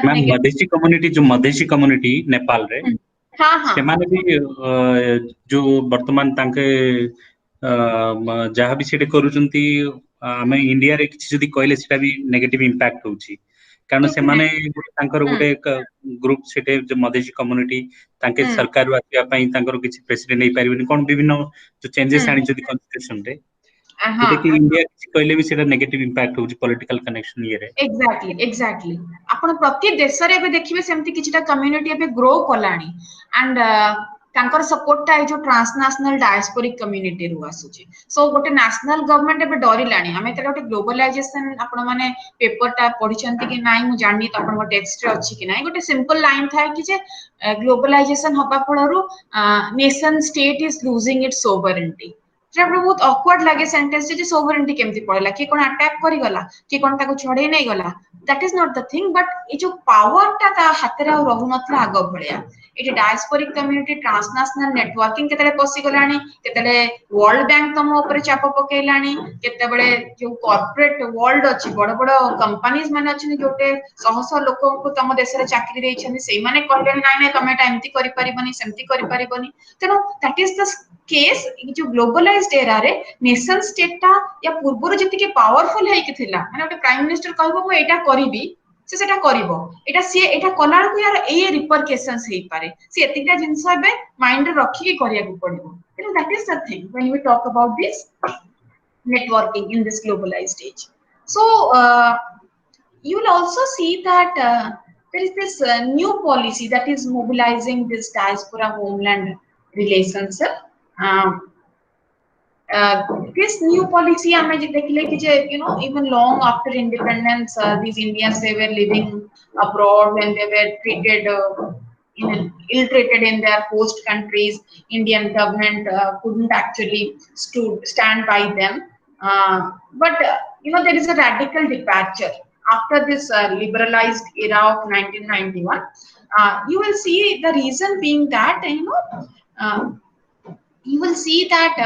Madhesi community Nepal रे हां हां से माने भी जो वर्तमान तांके जहाँ भी सेटे करूचंती आमे इंडिया रे किछि जदी कहले सेटा भी नेगेटिव इंपैक्ट होउची कारण से माने तांकर गोटे ग्रुप सेटे जो मधेसी कम्युनिटी तांके सरकार आसिया पई तांकर किछि प्रेसिडेंट नै पारिबनी कोन विभिन्न जो चेंजेस आनी जदी कॉन्स्टिट्यूशन रे जोटा कि इंडिया किछि कहले भी सेटा नेगेटिव इंपैक्ट होउची पॉलिटिकल कनेक्शन ये रे एग्जैक्टली आपण प्रति देश रे बे देखिबे सेमति किछटा कम्युनिटी बे ग्रो कोलानी एंड तांकर सपोर्ट ता जो ट्रांसनेशनल डायस्पोरिक कम्युनिटी रु आसुची सो गोटे नेशनल गवर्नमेंट बे डरी लानी हमें त गोटे ग्लोबलाइजेशन आपण माने पेपर ता पढिछंती कि नाही मु जानि त आपण टेक्स्ट रे अछि कि नाही गोटे सिंपल लाइन थाय कि जे ग्लोबलाइजेशन हबा फळरु nation state is losing its sovereignty जेबे बहुत ऑकवर्ड लागे सेंटेंस जे सोवरेनिटी केमति पड़ला कि कोन अटैक करि गला कि कोन ताको छडे नै गला that is not the thing but ए जो पावर ता हाथ रे रहु नथला आगो भलिया एटी डायस्पोरिक कम्युनिटी ट्रांसनेशनल नेटवर्किंग केतले पसी गलानी केतले वर्ल्ड बैंक तम ऊपर चाप पकेलानी केतबेले जो कॉर्पोरेट वर्ल्ड अछि बड़ बड़ कंपनीज माने अछि जोटे सहस लोक को तम देश रे चाकरी दै छनि सेई माने कहले नै नै तमे एमती करि परिबनी सेमती करि परिबनी तेनो दैट इज द केस जो ग्लोबलाइज्ड एरा रे नेशन स्टेट ता या पूर्वर जति के पावरफुल है कि थिला माने ओटे प्राइम मिनिस्टर कहबो मु एटा करिबी से सेटा करिवो एटा सी एटा कलार को यार ए रिपरकेशंस हे पारे सी एतिका जिंस बे माइंड रखी के करिया को पड़िबो तेनो that is the thing when we talk about this networking in this globalized age so you will also see that there is this new policy that is mobilizing this diaspora homeland relationship this new policy hame dekhle ki je even long after independence these Indians they were living abroad when they were treated ill treated in their host countries Indian government couldn't actually stand by them but there is a radical departure after this liberalized era of 1991 you will see the reason being that you will see that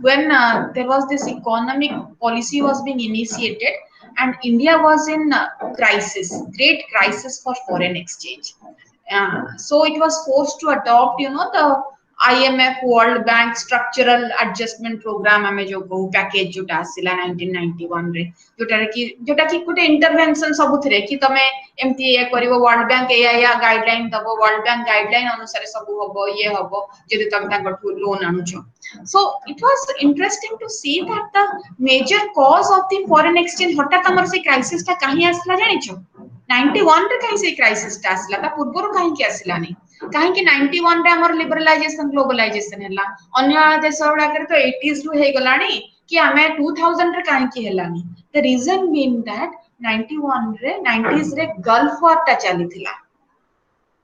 when there was this economic policy was being initiated and India was in great crisis for foreign exchange so it was forced to adopt the IMF World Bank Structural Adjustment Program आमे जो कहू package जोटा आसिला 1991 रे जोटा कि गोटे intervention सब थरे कि तमे एमती ये करिवो वर्ल्ड बैंक या गाइडलाइन दबो वर्ल्ड बैंक गाइडलाइन अनुसार सब हबो ये हबो जदि तमे तांगठु loan आनुछो. So it was interesting to see that the major cause of the foreign exchange हटात हमर से क्राइसिस ता काहे आसला जानिछो 91 रे काहे से क्राइसिस ता आसला ता पूर्वरु काहे के आसलानी कहीं 91 रे हमर लिबरलाइजेशन ग्लोबलाइजेशन हैला अन्य देश गुडा करे तो 80s रु हे गलानी कि हमें 2000 रे कहीं की हैलानी द रीजन बीइंग दैट 91 रे 90s रे गल्फ वॉर ता चली थिला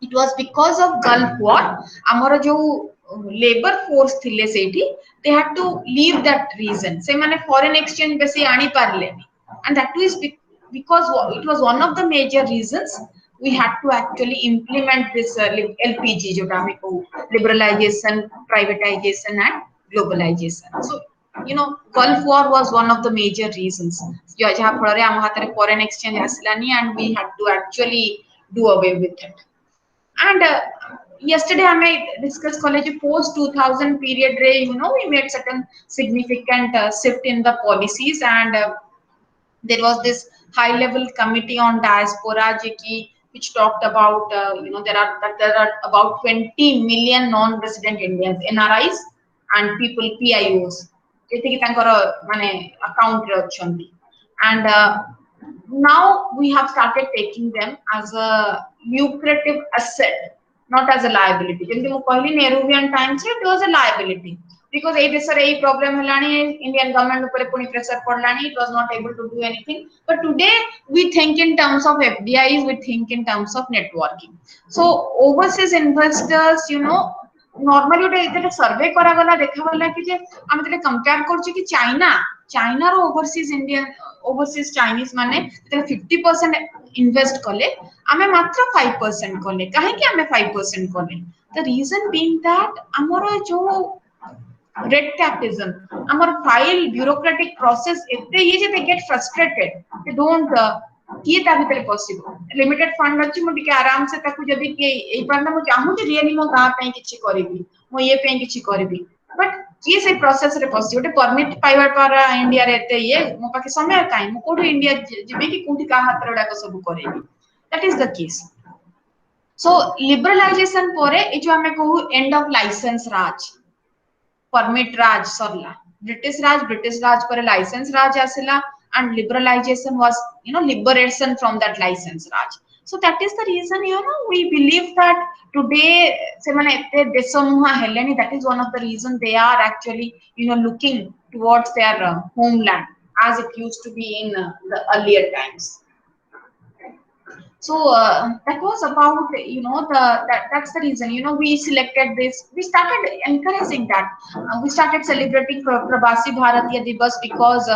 it was because of Gulf war हमर जो लेबर फोर्स थिले सेठी they had to leave that reason से माने फॉरेन एक्सचेंज बेसी आनी Parle and that is because it was one of the major reasons we had to actually implement this LPG jota hame kahu liberalization privatization and globalization so you know Gulf War was one of the major reasons jaha phalare am hatare foreign exchange asilani and we had to actually do away with it and yesterday I discussed college post 2000 period ray you know we made certain significant shift in the policies and there was this high level committee on diaspora which talked about you know there are about 20 million non resident Indians NRIs and people PIOs jeti ki tankara mane account re achhanti and now we have started taking them as a lucrative asset not as a liability jemti mu kahli Nehruvian times it was a liability because ei desar ei problem helani Indian government upare puni pressure padlani it was not able to do anything but today we think in terms of FDIs we think in terms of networking so overseas investors you know normally उटे इतने सर्वे करा गला देखा गला कि जे हम इतने compare करछि कि चाइना रो ओवरसीज चाइनीज माने इतने 50% इन्वेस्ट कले आमे मात्र 5% कले काहे कि आमे 5% कले the reason being that हमर जो red tapeism our file bureaucratic process एते ये जे they get frustrated they don't किए ता भितर possible limited fund अछि मु टिके आराम से ताकू जदी के एई फंड मु चाहू जे रियली मो गा पई किछि करबी मो ये पई किछि करबी बट ये से प्रोसेस रे पसी ओटे परमिट पाइबा पर इंडिया रे एते ये मो पाके समय काई मु कोठी इंडिया जेबे कि कोठी का हाथ रडा को सब करेबी that is the case so liberalization pore ए जो हमें कहू end of license raj permit raj Sarla british raj पर license raj आसिला and liberalization was you know liberation from that license raj so that is the reason you know we believe that today se mane ete desamuha heleni that is one of the reason they are actually you know looking towards their homeland as it used to be in the earlier times so that was about you know that's the reason you know we selected this we started encouraging that we started celebrating Prabasi Bharatiya Divas because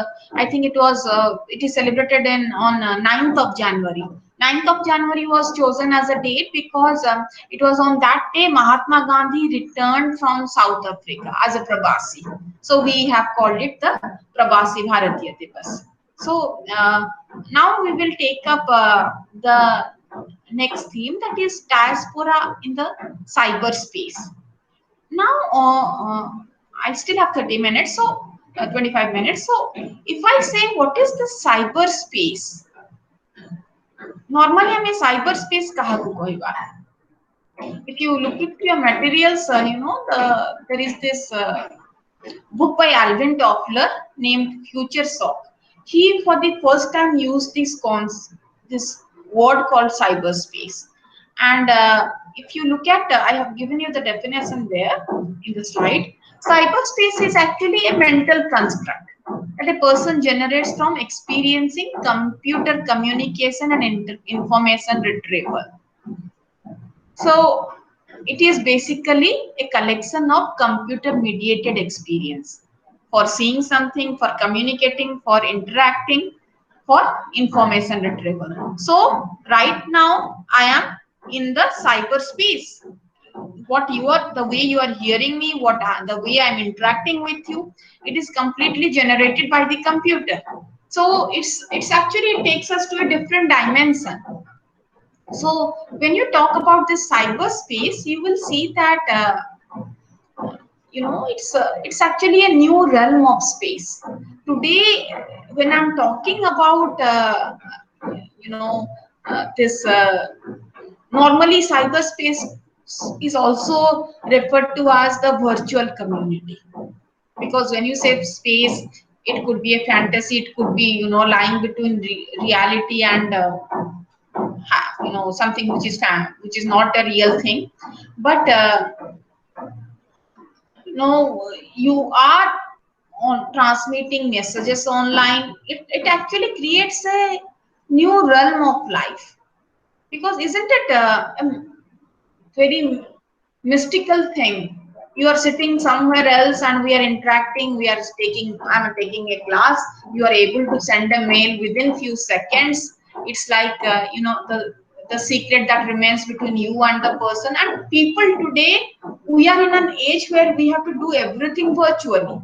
I think it is celebrated on 9th of January 9th of January was chosen as a date because it was on that day Mahatma Gandhi returned from South Africa as a Prabasi so we have called it the Prabasi Bharatiya Divas so now we will take up the next theme that is diaspora in the cyberspace. Now I still have 30 minutes, so 25 minutes. So if I say what is the cyberspace, normally हमें cyberspace कहा को कहबा. If you look into your materials, you know there is this book by Alvin Toffler named Future Shock. He for the first time used this word called cyberspace and if you look at I have given you the definition there in the slide cyberspace is actually a mental construct that a person generates from experiencing computer communication and information retrieval so it is basically a collection of computer mediated experience for seeing something for communicating for interacting for information retrieval. So right now I am in the cyberspace. The way you are hearing me, the way I'm interacting with you, it is completely generated by the computer. So it's actually it takes us to a different dimension. So when you talk about this cyberspace, you will see that it's actually a new realm of space today. When I'm talking about you know this normally cyberspace is also referred to as the virtual community, because when you say space, it could be a fantasy, it could be lying between reality and something which is which is not a real thing. But you are on transmitting messages online. It actually creates a new realm of life, because isn't it a very mystical thing? You are sitting somewhere else and we are interacting, we are taking I'm taking a class, you are able to send a mail within few seconds. It's like the secret that remains between you and the person. And people today, we are in an age where we have to do everything virtually.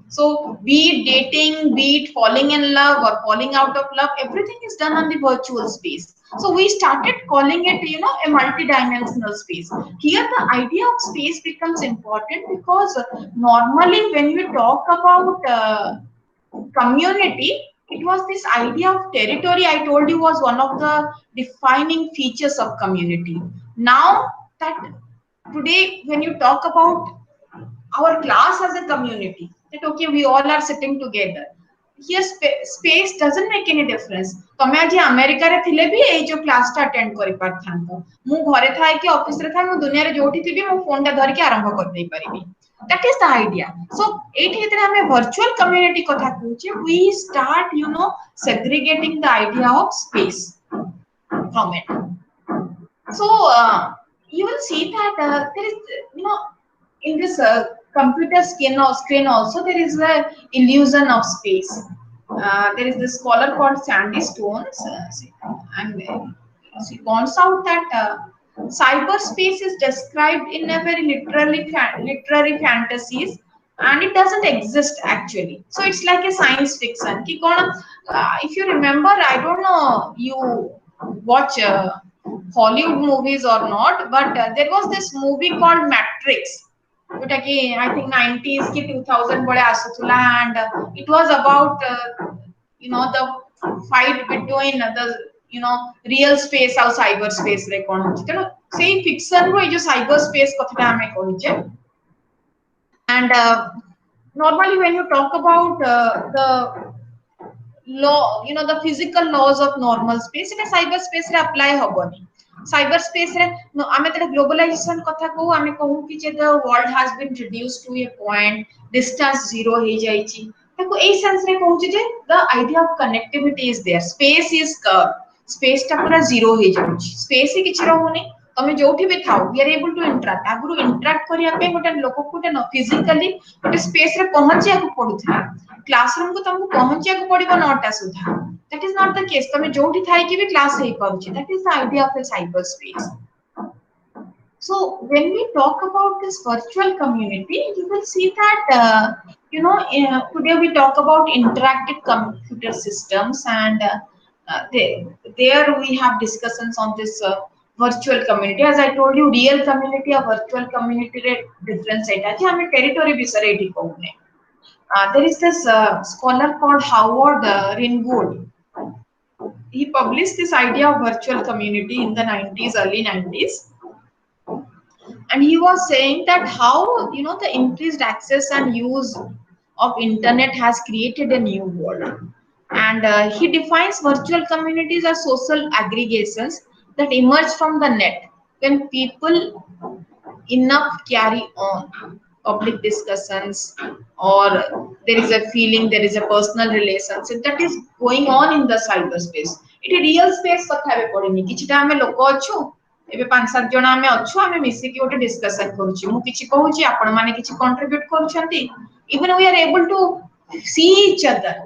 So be it dating, be it falling in love or falling out of love, everything is done on the virtual space. So we started calling it, a multi-dimensional space. Here the idea of space becomes important, because normally when you talk about community, it was this idea of territory, I told you, was one of the defining features of community. Now that today, when you talk about our class as a community, that okay, we all are sitting together here, space doesn't make any difference. तमे आज America रे थिले भी ए जो class टा attend करि पारथांतो, मु घरे थाय कि ऑफिस रे थाय, मु दुनिया रे जोठी थिबी मु फोन टा धर के आरंभ कर देई परिबी. That is the idea. So एठी जेतरे हमें virtual community कथा कहूचे, we start segregating the idea of space from it. So you will see that there is in this computer screen also, there is a illusion of space. There is this scholar called Sandy Stones, and she points out that cyberspace is described in a very literary fantasies, and it doesn't exist actually. So it's like a science fiction. If you remember, I don't know you watch Hollywood movies or not, but there was this movie called Matrix, which I think 90s ki 2000 bole asutula, and it was about the fight between the real space and cyberspace re kon hochi. Teno sei fiction ro e jo cyberspace kathata ame kohiche. And normally when you talk about the law, the physical laws of normal space, it cyberspace re apply haboni. Cyberspace re ame tera globalization katha ko ame kahu ki je the world has been reduced to a point, distance zero he jaichi, taku ei sense re kahu je the idea of connectivity is there. Space is curved, space ta pura zero he jaichi, space hi kichi rahuni, तमे जोठी भी थाओ, we are able to interact. आगुरु interact करिया पे गोटे लोक को न फिजिकली गोटे स्पेस रे पहुंचिया को पडुथला, क्लासरूम को तुमको पहुंचिया को पड़िबो 9टा सुधा. That is not the case. तमे जोठी थाई कि भी क्लास हेई पाउची. That is the idea of a cyberspace. So when we talk about this virtual community, you will see that today we talk about interactive computer systems, and there we have discussions on this virtual community. As I told you, real community or virtual community re difference eta je hame territory bisare eti kohune. There is this scholar called Howard Ringgold. He published this idea of virtual community in the 90s, early 90s. And he was saying that how the increased access and use of internet has created a new world. And he defines virtual communities as social aggregations that emerge from the net when people enough carry on public discussions, or there is a feeling, there is a personal relationship that is going on in the cyberspace. It is real space कथा बे पड़ेनी किछटा हमें लोक अछु एबे 5-7 जण हमें अछु हमें मिसी कि ओटे डिस्कशन करूची मु किछि कहूची आपण माने किछि कंट्रीब्यूट करूछंती even we are able to see each other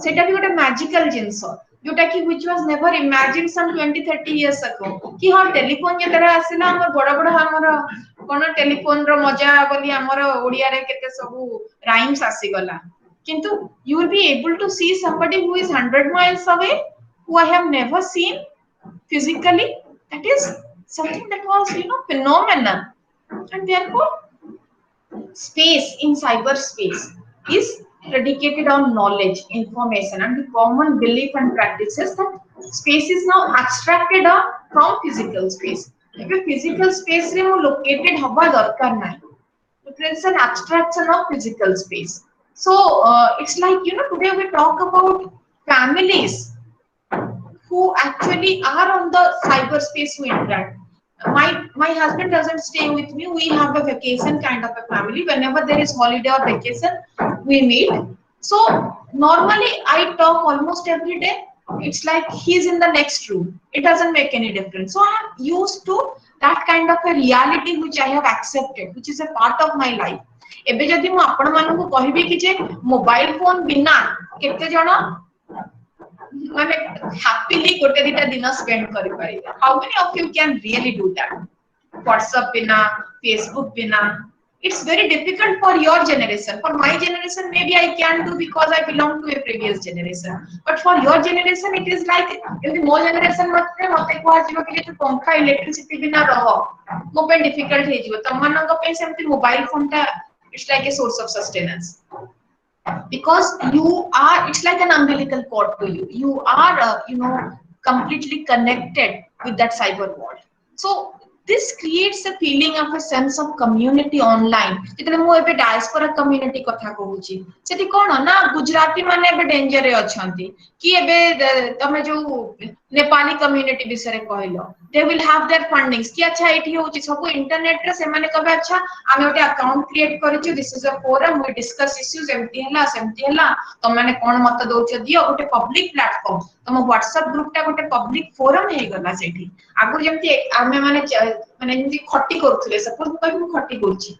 सेटा भी गोटे मैजिकल जिंस जोटा कि which was never imagined some 20-30 years ago कि हां टेलीफोन जेतरा आसिला हमर बड़ा बड़ा हमर कोन टेलीफोन रो मजा बोली हमर ओडिया रे केते सब राइम्स आसी गला किंतु you will be able to see somebody who is 100 miles away who I have never seen physically. That is something that was phenomenal. And therefore space in cyberspace is predicated on knowledge, information, and the common belief and practices that space is now abstracted from physical space. If a physical space is located, haba darkar nahi. It's an abstraction of physical space. So it's like, today we talk about families who actually are on the cyberspace who interact. My husband doesn't stay with me. We have a vacation kind of a family. Whenever there is holiday or vacation, we meet. So normally I talk almost every day. It's like he's in the next room. It doesn't make any difference. So I'm used to that kind of a reality which I have accepted, which is a part of my life. ଏବେ ଯଦି ମୁଁ ଆପଣ ମାନଙ୍କୁ କହିବି କି ଯେ mobile phone ବିନା କେତେ ଜଣ ମାନେ happily ଗୋଟେ ଦିଟା ଦିନ spend କରିପାରିବେ? How many of you can really do that? WhatsApp bina, Facebook bina, it's very difficult for your generation. For my generation, maybe I can do because I belong to a previous generation. But for your generation, it is like if my generation mate kuha कि जे पंखा electricity बिना रहो मो पे difficult हे जिवो तम मानक पे सेमति mobile phone ता it's like a source of sustenance because you are, it's like an umbilical cord to you. You are completely connected with that cyber world. So this creates a feeling of a sense of community online. जेतले मु एबे diaspora community कथा कहूची सेठी कोन ना गुजराती माने एबे danger रे अछंती कि एबे तमे जो नेपाली कम्युनिटी विषय कहलो they will have their fundings कि अच्छा एठी होची सब इंटरनेट रे से माने कबे अच्छा आमे ओटे अकाउंट क्रिएट करिछु this is a forum we discuss issues एमती हला त माने कोन मत दोछ दियो ओटे पब्लिक प्लेटफॉर्म तम व्हाट्सएप ग्रुप टा गोटे पब्लिक फोरम हे गला सेठी आगु जेमती आमे माने माने जेमती खट्टी करथुले सपोज मु कहबी खट्टी करछि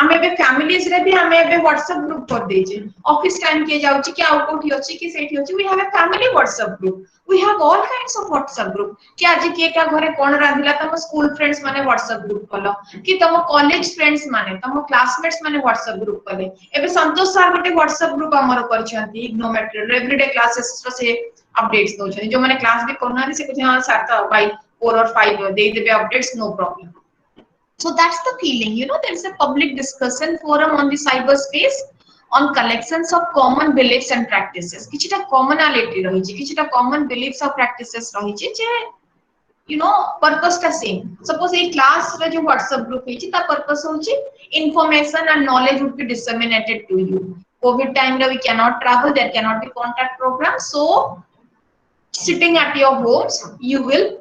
आमे बे फैमिलीज रे भी आमे बे व्हाट्सएप ग्रुप कर देजे ऑफिस टाइम के जाउछि कि आउट कोठी अछि कि सेठी अछि we have a family WhatsApp group we have all kinds of WhatsApp group कि आज के का घरे कोन रांधिला तम स्कूल फ्रेंड्स माने व्हाट्सएप ग्रुप कलो कि तम कॉलेज फ्रेंड्स माने तम क्लासमेट्स माने व्हाट्सएप ग्रुप कले एबे संतोष सर गोटे व्हाट्सएप ग्रुप हमर करछंती इग्नोमेट्री एवरीडे क्लासेस से अपडेट्स दो छथि जो माने क्लास भी करना से कुछ हां सर तो भाई 4 or 5 दे देबे updates no problem. So that's the feeling, there is a public discussion forum on the cyberspace on collections of common beliefs and practices. किछटा commonality रहिछि, किछटा common beliefs और practices रहिछि जे purpose टा same. Suppose a class रे जो WhatsApp group हिछि ता purpose होछि information and knowledge would be disseminated to you. COVID time रे we cannot travel, there cannot be contact program, so sitting at your homes you will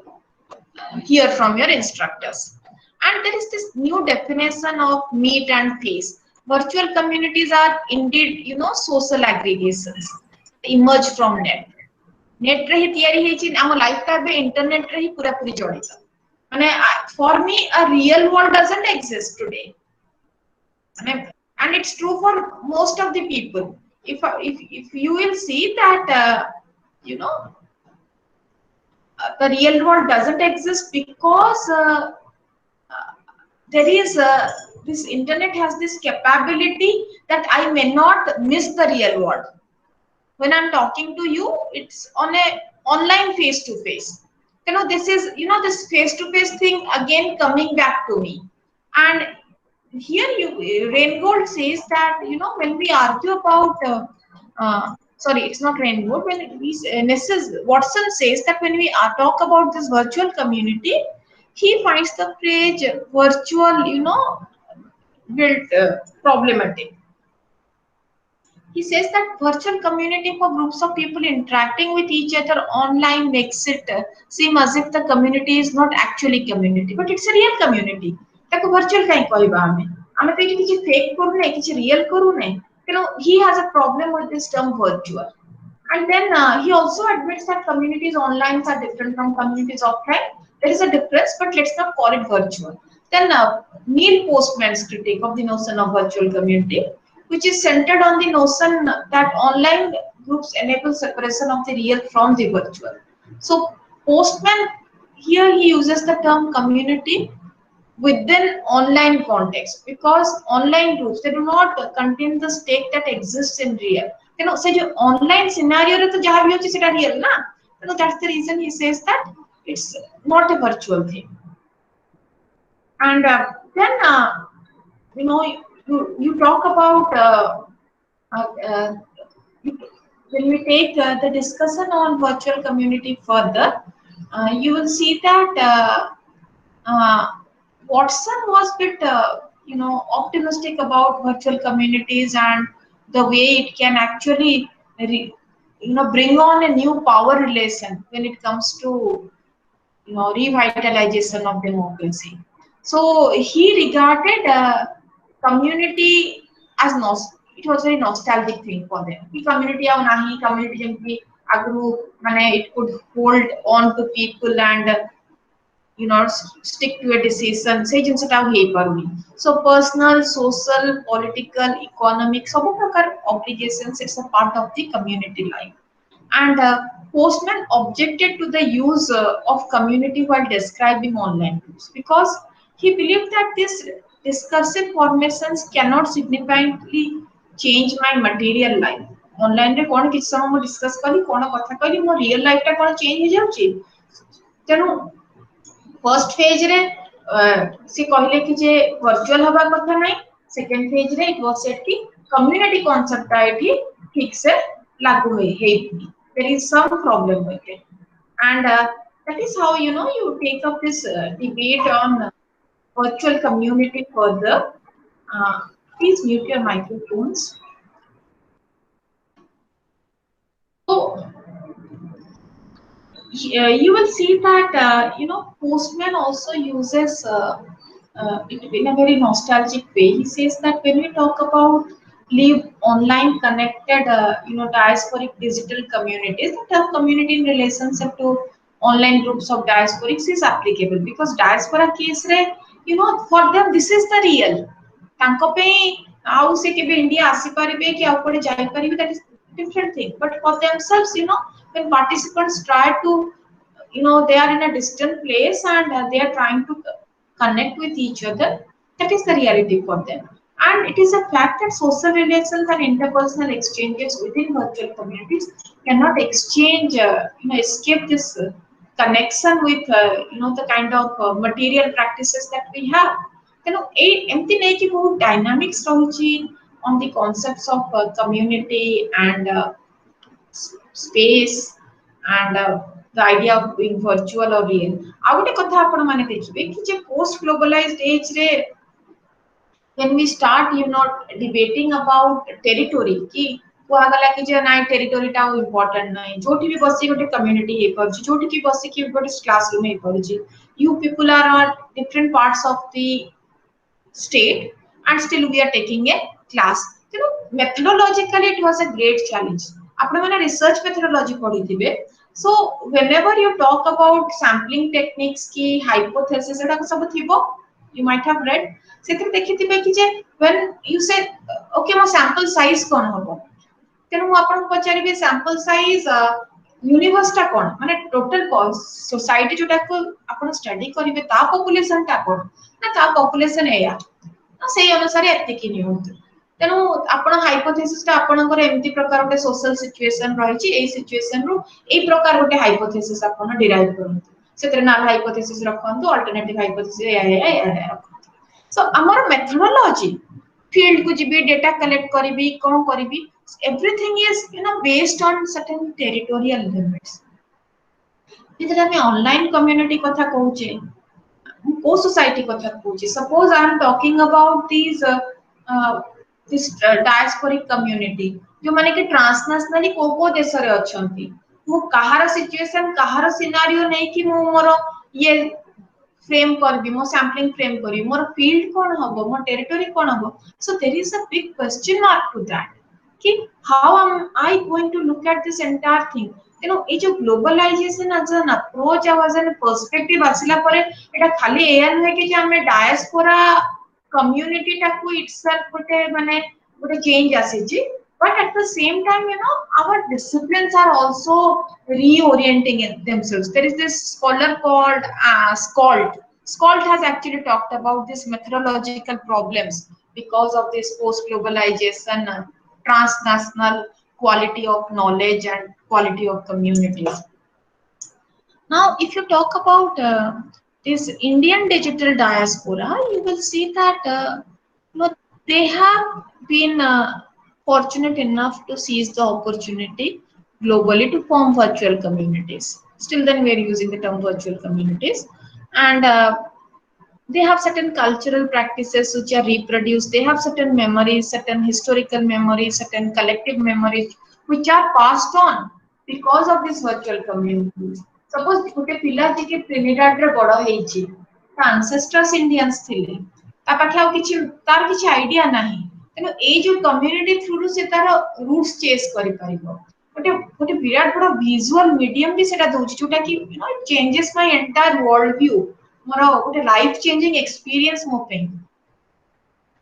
hear from your instructors. And there is this new definition of meet and face. Virtual communities are indeed, social aggregations emerge from net. Net रे ही तयारी हेछि हम life का बे internet रे ही पूरा पूरी जड़ित. माने for me a real world doesn't exist today. And it's true for most of the people. If you will see that the real world doesn't exist because there is this internet has this capability that I may not miss the real world. When I'm talking to you, it's on a online face to face. This is this face to face thing again coming back to me. And here Raingold says that when we argue about sorry, it's not Raingold, when Mrs. Watson says that when we talk about this virtual community, he finds the phrase virtual, built problematic. He says that virtual community for groups of people interacting with each other online makes it seem as if the community is not actually community, but it's a real community. ताको virtual काई कहबा हमें तो किछि fake करू नै किछि real करू नै. He has a problem with this term virtual. And then he also admits that communities online are different from communities offline. There is a difference, but let's not call it virtual. Then Neil Postman's critique of the notion of virtual community, which is centered on the notion that online groups enable separation of the real from the virtual. So Postman here he uses the term community within online context because online groups they do not contain the stake that exists in real. Se jo online scenario re to jaha bhi hochi seta real na. That's the reason he says that it's not a virtual thing. And then you talk about uh, uh, when we take the discussion on virtual community further, you will see that uh, Watson was bit optimistic about virtual communities and the way it can actually bring on a new power relation when it comes to revitalization of democracy. So he regarded community as it was a nostalgic thing for them. The community ଆଉ ନାହିଁ community ଯେମିତି ଆଗରୁ ମାନେ it could hold on to people and stick to a decision ସେଇ ଜିନିଷଟା ଆଉ ହେଇପାରୁନି. So personal, social, political, economic ସବୁ ପ୍ରକାର obligations it's a part of the community life. And Postman objected to the use of community while describing online groups because he believed that these discursive formations cannot significantly change my material life. Online रे कौन किसी समय मैं discuss करी कौन कथा करी मो रियल लाइफ टा कौन चेंज हो जाउची तेनु फर्स्ट फेज रे से कहले कि जे वर्चुअल हवा कथा नहीं सेकंड फेज रे इट वाज सेड कि कम्युनिटी कांसेप्ट आईटी ठीक से लागू है there is some problem with it and that is how you take up this debate on virtual community further. uh, Please mute your microphones. So you will see that Postman also uses it in a very nostalgic way. He says that when we talk about live online connected diasporic digital communities, that community in relationship to online groups of diasporics is applicable because diaspora case re for them this is the real ତାଙ୍କ ପାଇଁ ଆଉ ସେ କେବେ India ଆସି ପାରିବେ କି ଆଉ କୋଡେ ଯାଇ ପାରିବେ that is different thing but for themselves when participants try to they are in a distant place and they are trying to connect with each other, that is the reality for them. And it is a fact that social relations and interpersonal exchanges within virtual communities cannot escape this connection with the kind of material practices that we have. एमती नहीं कि बहुत dynamics रहुची on the concepts of community and space and the idea of being virtual or real. आ गोटे कथा आपण माने देखिबे कि जे post globalised as रे when we start debating about territory कि कुआगला कि जे नाइ टेरिटोरी टा इम्पोर्टेंट नाही जोठी भी बसी गोटे कम्युनिटी हे परछि जोठी की बसी कि गोटे क्लासरूम हे परछि you people are at different parts of the state and still we are taking a class. Methodologically it was a great challenge. आपने मैंने research methodology पढ़ी थी so whenever you talk about sampling techniques की hypothesis एटा सब थिबो you might have read सेतिर देखिथिबे कि जे when you say okay mo sample size कोन हबो तेनु मु आपन पचारिबे sample size यूनिवर्स टा कोन माने टोटल सोसाइटी जोटा को आपन स्टडी करिवे ता पॉपुलेशन टा कोन ना ता पॉपुलेशन एया से अनुसार एतिकी नियंतु तेनु आपण हाइपोथेसिस टा आपनकर एमती प्रकार गोटे सोशल सिचुएशन रहिछि एई सिचुएशन रु एई प्रकार गोटे हाइपोथेसिस आपण डिराइव करंतु सेतरे नाल हाइपोथेसिस रखंतु अल्टरनेटिव हाइपोथेसिस एया रखंतु सो हमर मेथोडोलॉजी फील्ड को जिबी डेटा कलेक्ट करिबी कोन करिबी everything is based on certain territorial limits. जेतले हम ऑनलाइन कम्युनिटी कथा कहूचे को सोसाइटी कथा कहूचे suppose I am talking about this diasporic community जो माने कि ट्रांसनेशनली को देश रे अछंती मु कहार सिचुएशन कहार सिनेरियो नै कि मु मोर ये फ्रेम करबी मो सैम्पलिंग फ्रेम करबी मोर फील्ड कोन हबो मोर टेरिटरी कोन हबो so there is a big question mark to that कि how am I going to look at this entire thing ए जो globalisation age an approach age an perspective आसिला परे एटा खाली एया नहे कि जे हमें डायस्पोरा कम्युनिटी टा को इटसेल्फ गोटे चेंज आसी जी but at the same time our disciplines are also reorienting themselves. There is this scholar called Scalt has actually talked about these methodological problems because of this post globalization transnational quality of knowledge and quality of communities. Now if you talk about this Indian digital diaspora you will see that they have been fortunate enough to seize the opportunity globally to form virtual communities. Still then we are using the term virtual communities, and they have certain cultural practices which are reproduced. They have certain memories, certain historical memories, certain collective memories which are passed on because of this virtual communities. Suppose ଗୋଟେ ପିଲା ଯିଏ ଟ୍ରିନିଡାଡରେ ବଡ ହେଇଛି, ତା ancestors Indians ଥିଲେ, ତା ପାଖେ ଆଉ କିଛି ତାର କିଛି ଆଇଡିଆ ନାହିଁ, ତେଣୁ ଏଇ ଯୋଉ କମ୍ୟୁନିଟି ଥ୍ରୁରୁ ସେ ତାର ରୁଟ୍ସ ଚେସ୍ କରିପାରିବ। ଗୋଟେ ଗୋଟେ ବିରାଟ ବଡ ଭିଜୁଆଲ ମିଡିୟମ ବି ସେଟା ଦଉଛି, ଯୋଉଟା କି ଚେଞ୍ଜେସ୍ ମାଇ ଏଣ୍ଟାୟାର ୱାର୍ଲଡ ଭ୍ୟୁ, ମୋର ଗୋଟେ ଲାଇଫ ଚେଞ୍ଜିଂ ଏକ୍ସପିରିଏନ୍ସ ମୋ ପାଇଁ।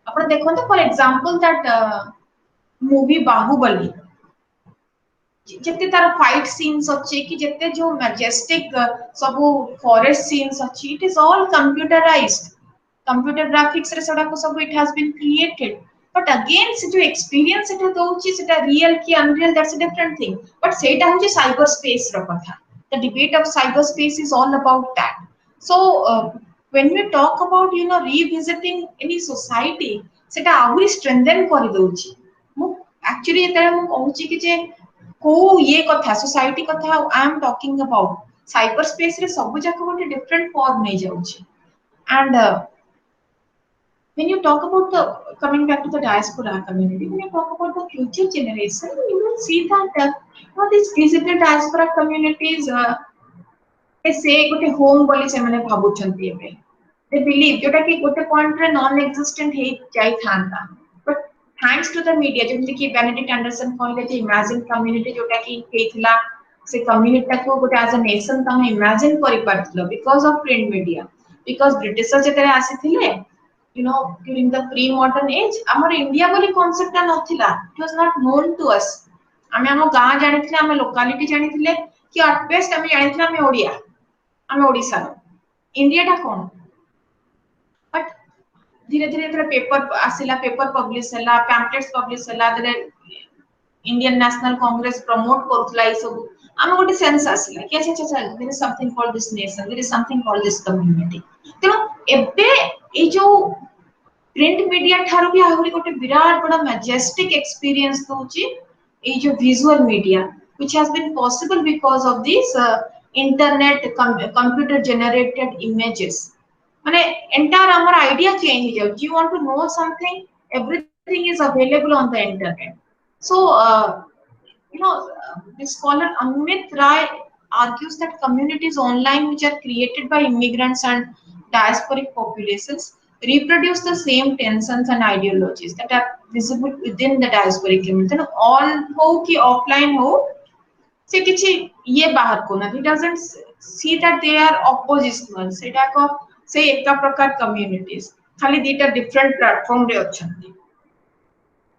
ଆପଣ ଦେଖନ୍ତୁ ଫର ଏକ୍ସାମ୍ପଲ दैट मूवी बाहुबली, ଯେତେ ତାର ଫାଇଟ୍ ସିନ୍ସ ଅଛି କି ଯେତେ ଯୋଉ ମ୍ୟାଜେଷ୍ଟିକ ସବୁ ଫରେଷ୍ଟ ସିନ୍ସ ଅଛି, it is all computerized, computer graphics रे सडा सब it has been created. But again से जो एक्सपीरियंस सेटा दोची सेटा रियल की unreal, that's a different thing. But सेटा होची साइबर स्पेस रो कथा, the debate of cyber space is all about that. So when we talk about revisiting any society, सेटा आहुरी स्ट्रेंथन कर दोची। मु एक्चुअली एतरे मु कहूची कि जे को ये कथा सोसाइटी कथा I am talking about, cyber space रे सब जाक गोटे डिफरेंट फॉर्म नै जाउची। And when you talk about the, coming back to the diaspora community, when you talk about the future generation, you will see that these digital diaspora communities, they say गोटे home बोली से मैंने भाबुचंती है, they believe जोटा कि गोटे point रे non existent है जाई थांता, but thanks to the media, जेमति कि बेनेडिक्ट एंडरसन कहले जे imagine community जोटा कि हेथिला से community को गोटे as a nation तमे imagine करि पारथिलो because of print media, because british जेतरे आसीथिले, during the pre-modern age, our India बोली concept ता नथिला, it was not known to us। आमे हम गां जानिथिले, आमे लोकालिटी जानिथिले कि at best आमे जानिथिले आमे ओडिया, आमे ओडिसा, इंडिया टा कोन। बट धीरे धीरे जेतरे पेपर आसिला, पेपर पब्लिश हला, पैम्पलेट्स पब्लिश हला, देरे इंडियन नेशनल कांग्रेस प्रमोट करथला ई सब, आमे गोटे सेंस आसिला कि अच्छा अच्छा there is something called this nation, there is something called this community. तो एबे ए जो प्रिंट मीडिया ठारू भी आहुरी गोटे विराट बड़ा मैजेस्टिक एक्सपीरियंस दोची ए जो visual media, which has been possible because of this internet computer generated images. माने एंटायर हमर आइडिया चेंज हो जाउ, you want to know something, everything is available on the internet. So this scholar Amit Rai argues that communities online which are created by immigrants and diasporic populations reproduce the same tensions and ideologies that are visible within the diasporic community। then all ho ki offline ho, से किछि ये बाहर को ना, he doesn't see that they are oppositional, सेटा को से एका प्रकार communities खाली दीटा different platform रे अछंती।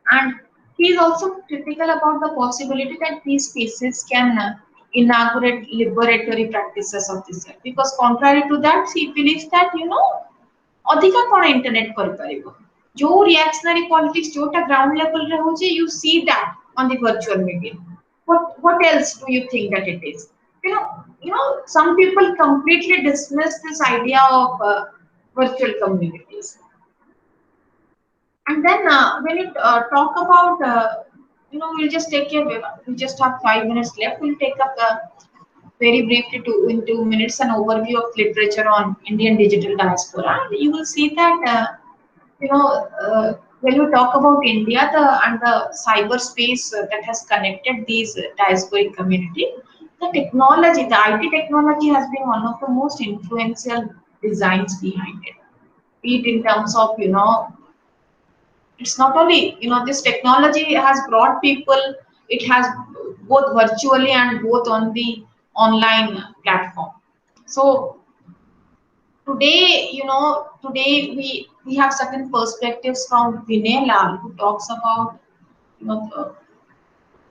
And he is also critical about the possibility that these spaces can inaugurate liberatory practices of this sort. Because contrary to that, he believes that अधिका कौन internet कर परिबो, जो रिएक्शनरी पॉलिटिक्स जोटा ground level रे होचे, you see that on the virtual media। what else do you think that it is? Some people completely dismiss this idea of virtual communities। And then when you talk about, we'll just take we just have 5 minutes left. We'll take up very briefly in 2 minutes an overview of literature on Indian digital diaspora. And you will see that, when you talk about India and the cyberspace that has connected these diasporic community, the technology, the IT technology has been one of the most influential designs behind it. Be it in terms of, it's not only, this technology has brought people, it has both virtually and both on the online platform। So today, today we have certain perspectives from Vinay Lal, who talks about,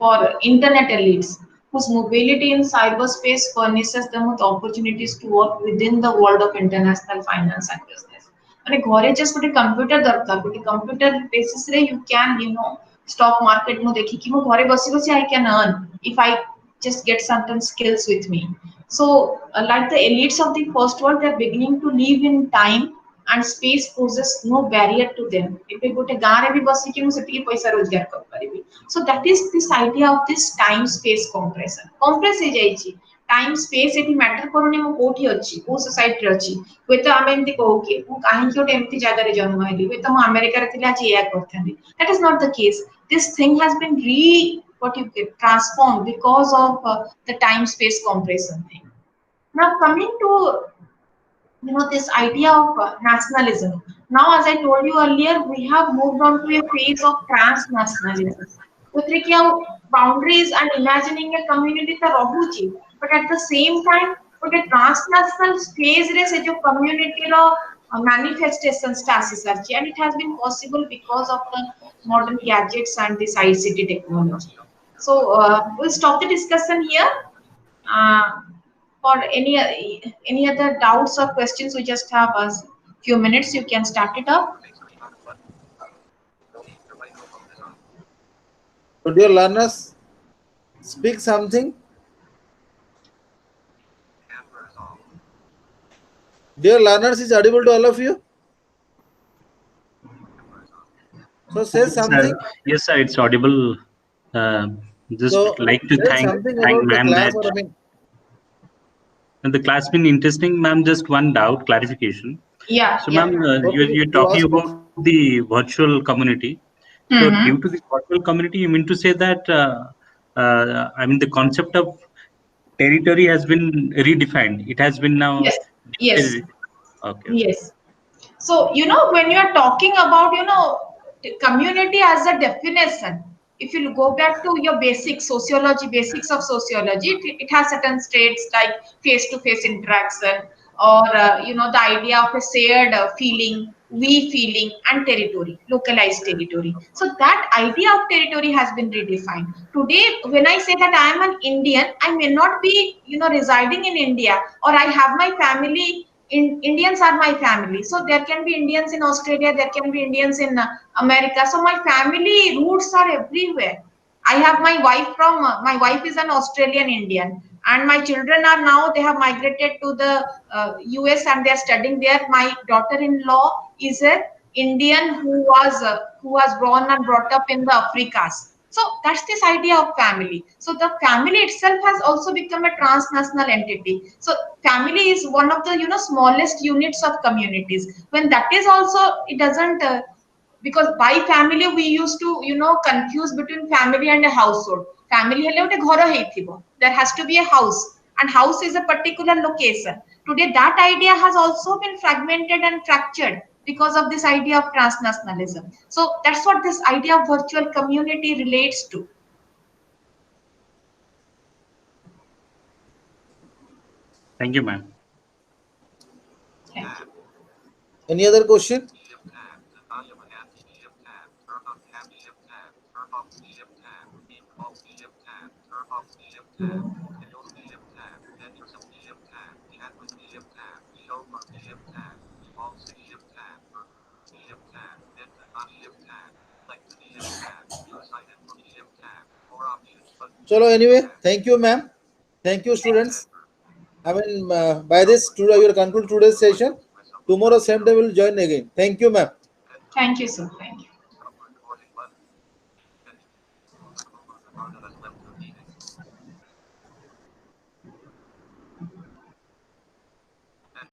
for internet elites whose mobility in cyberspace furnishes them with opportunities to work within the world of international finance and business। माने घरे just गोटे computer दरकार, गोटे computer basis रे you can stock market मु देखि कि मु घरे बसी बसी I can earn if I just get certain skills with me। So like the elites of the first world, they're beginning to live in time and space poses no barrier to them. ଏବେ ଗୋଟେ ଗାଁରେ ବି ବସିକି ମୁଁ ସେତିକି ପଇସା ରୋଜଗାର କରିପାରିବି. So that is this idea of this time space compression. compress ହେଇଯାଇଛି टाइम स्पेस एटी मैटर करूनी मु कोठी अछि को सोसाइटी रे अछि हुए तो आमे एमती कहू कि मु काहे गोटे एमती जगह रे जन्म हेली हुए तो मु अमेरिका रे थिला जे या करथानी. That is not the case. This thing has been what you get transformed because of the time space compression thing. Now coming to this idea of nationalism. Now, as I told you earlier, we have moved on to a phase of transnationalism. जोथिरे कि आउ boundaries and imagining a community ta rahuchi, but at the same time ଗୋଟେ transnational phase रे से जो community रो manifestations ता आसी Sarchi, and it has been possible because of the modern gadgets and the ICT technology. So we'll stop the discussion here. For any other doubts or questions, we just have a few minutes. You can start it up. So dear learners, speak something. Dear learners, is audible to all of you? So say something. Yes, sir, it's audible. Just So like to say thank something about the ma'am class, that or I mean, and the class been interesting, ma'am. Just one doubt, clarification. Yeah. So, Yeah. ma'am, Okay, you're you talking ask about the virtual community. So, due to the virtual community, you mean to say that I mean the concept of territory has been redefined. It has been now. Yes. Yes. Okay. Yes. So when you are talking about community as a definition, if you go back to your basics of sociology, it has certain states like face-to-face interaction, or the idea of a shared feeling, we feeling, and territory, localized territory. So that idea of territory has been redefined. Today, when I say that I am an Indian, I may not be residing in India, or I have my family Indians are my family. So there can be Indians in Australia, there can be Indians in America. So my family roots are everywhere. I have my wife is an Australian Indian, and my children are now, they have migrated to the US and they are studying there. My daughter-in-law is a Indian who was born and brought up in the Africas. So that's this idea of family. So the family itself has also become a transnational entity. So family is one of the smallest units of communities. When that is also, it doesn't because by family we used to confuse between family and a household. Family hele ote ghar heithibo, there has to be a house, and house is a particular location. Today that idea has also been fragmented and fractured because of this idea of transnationalism. So that's what this idea of virtual community relates to. Thank you, ma'am. Thank you. any other question? Chalo, anyway, thank you, ma'am. Thank you, students. I mean, by this, today we will conclude today's session. Tomorrow, same day, we will join again. Thank you, ma'am. Thank you, sir. Thank you.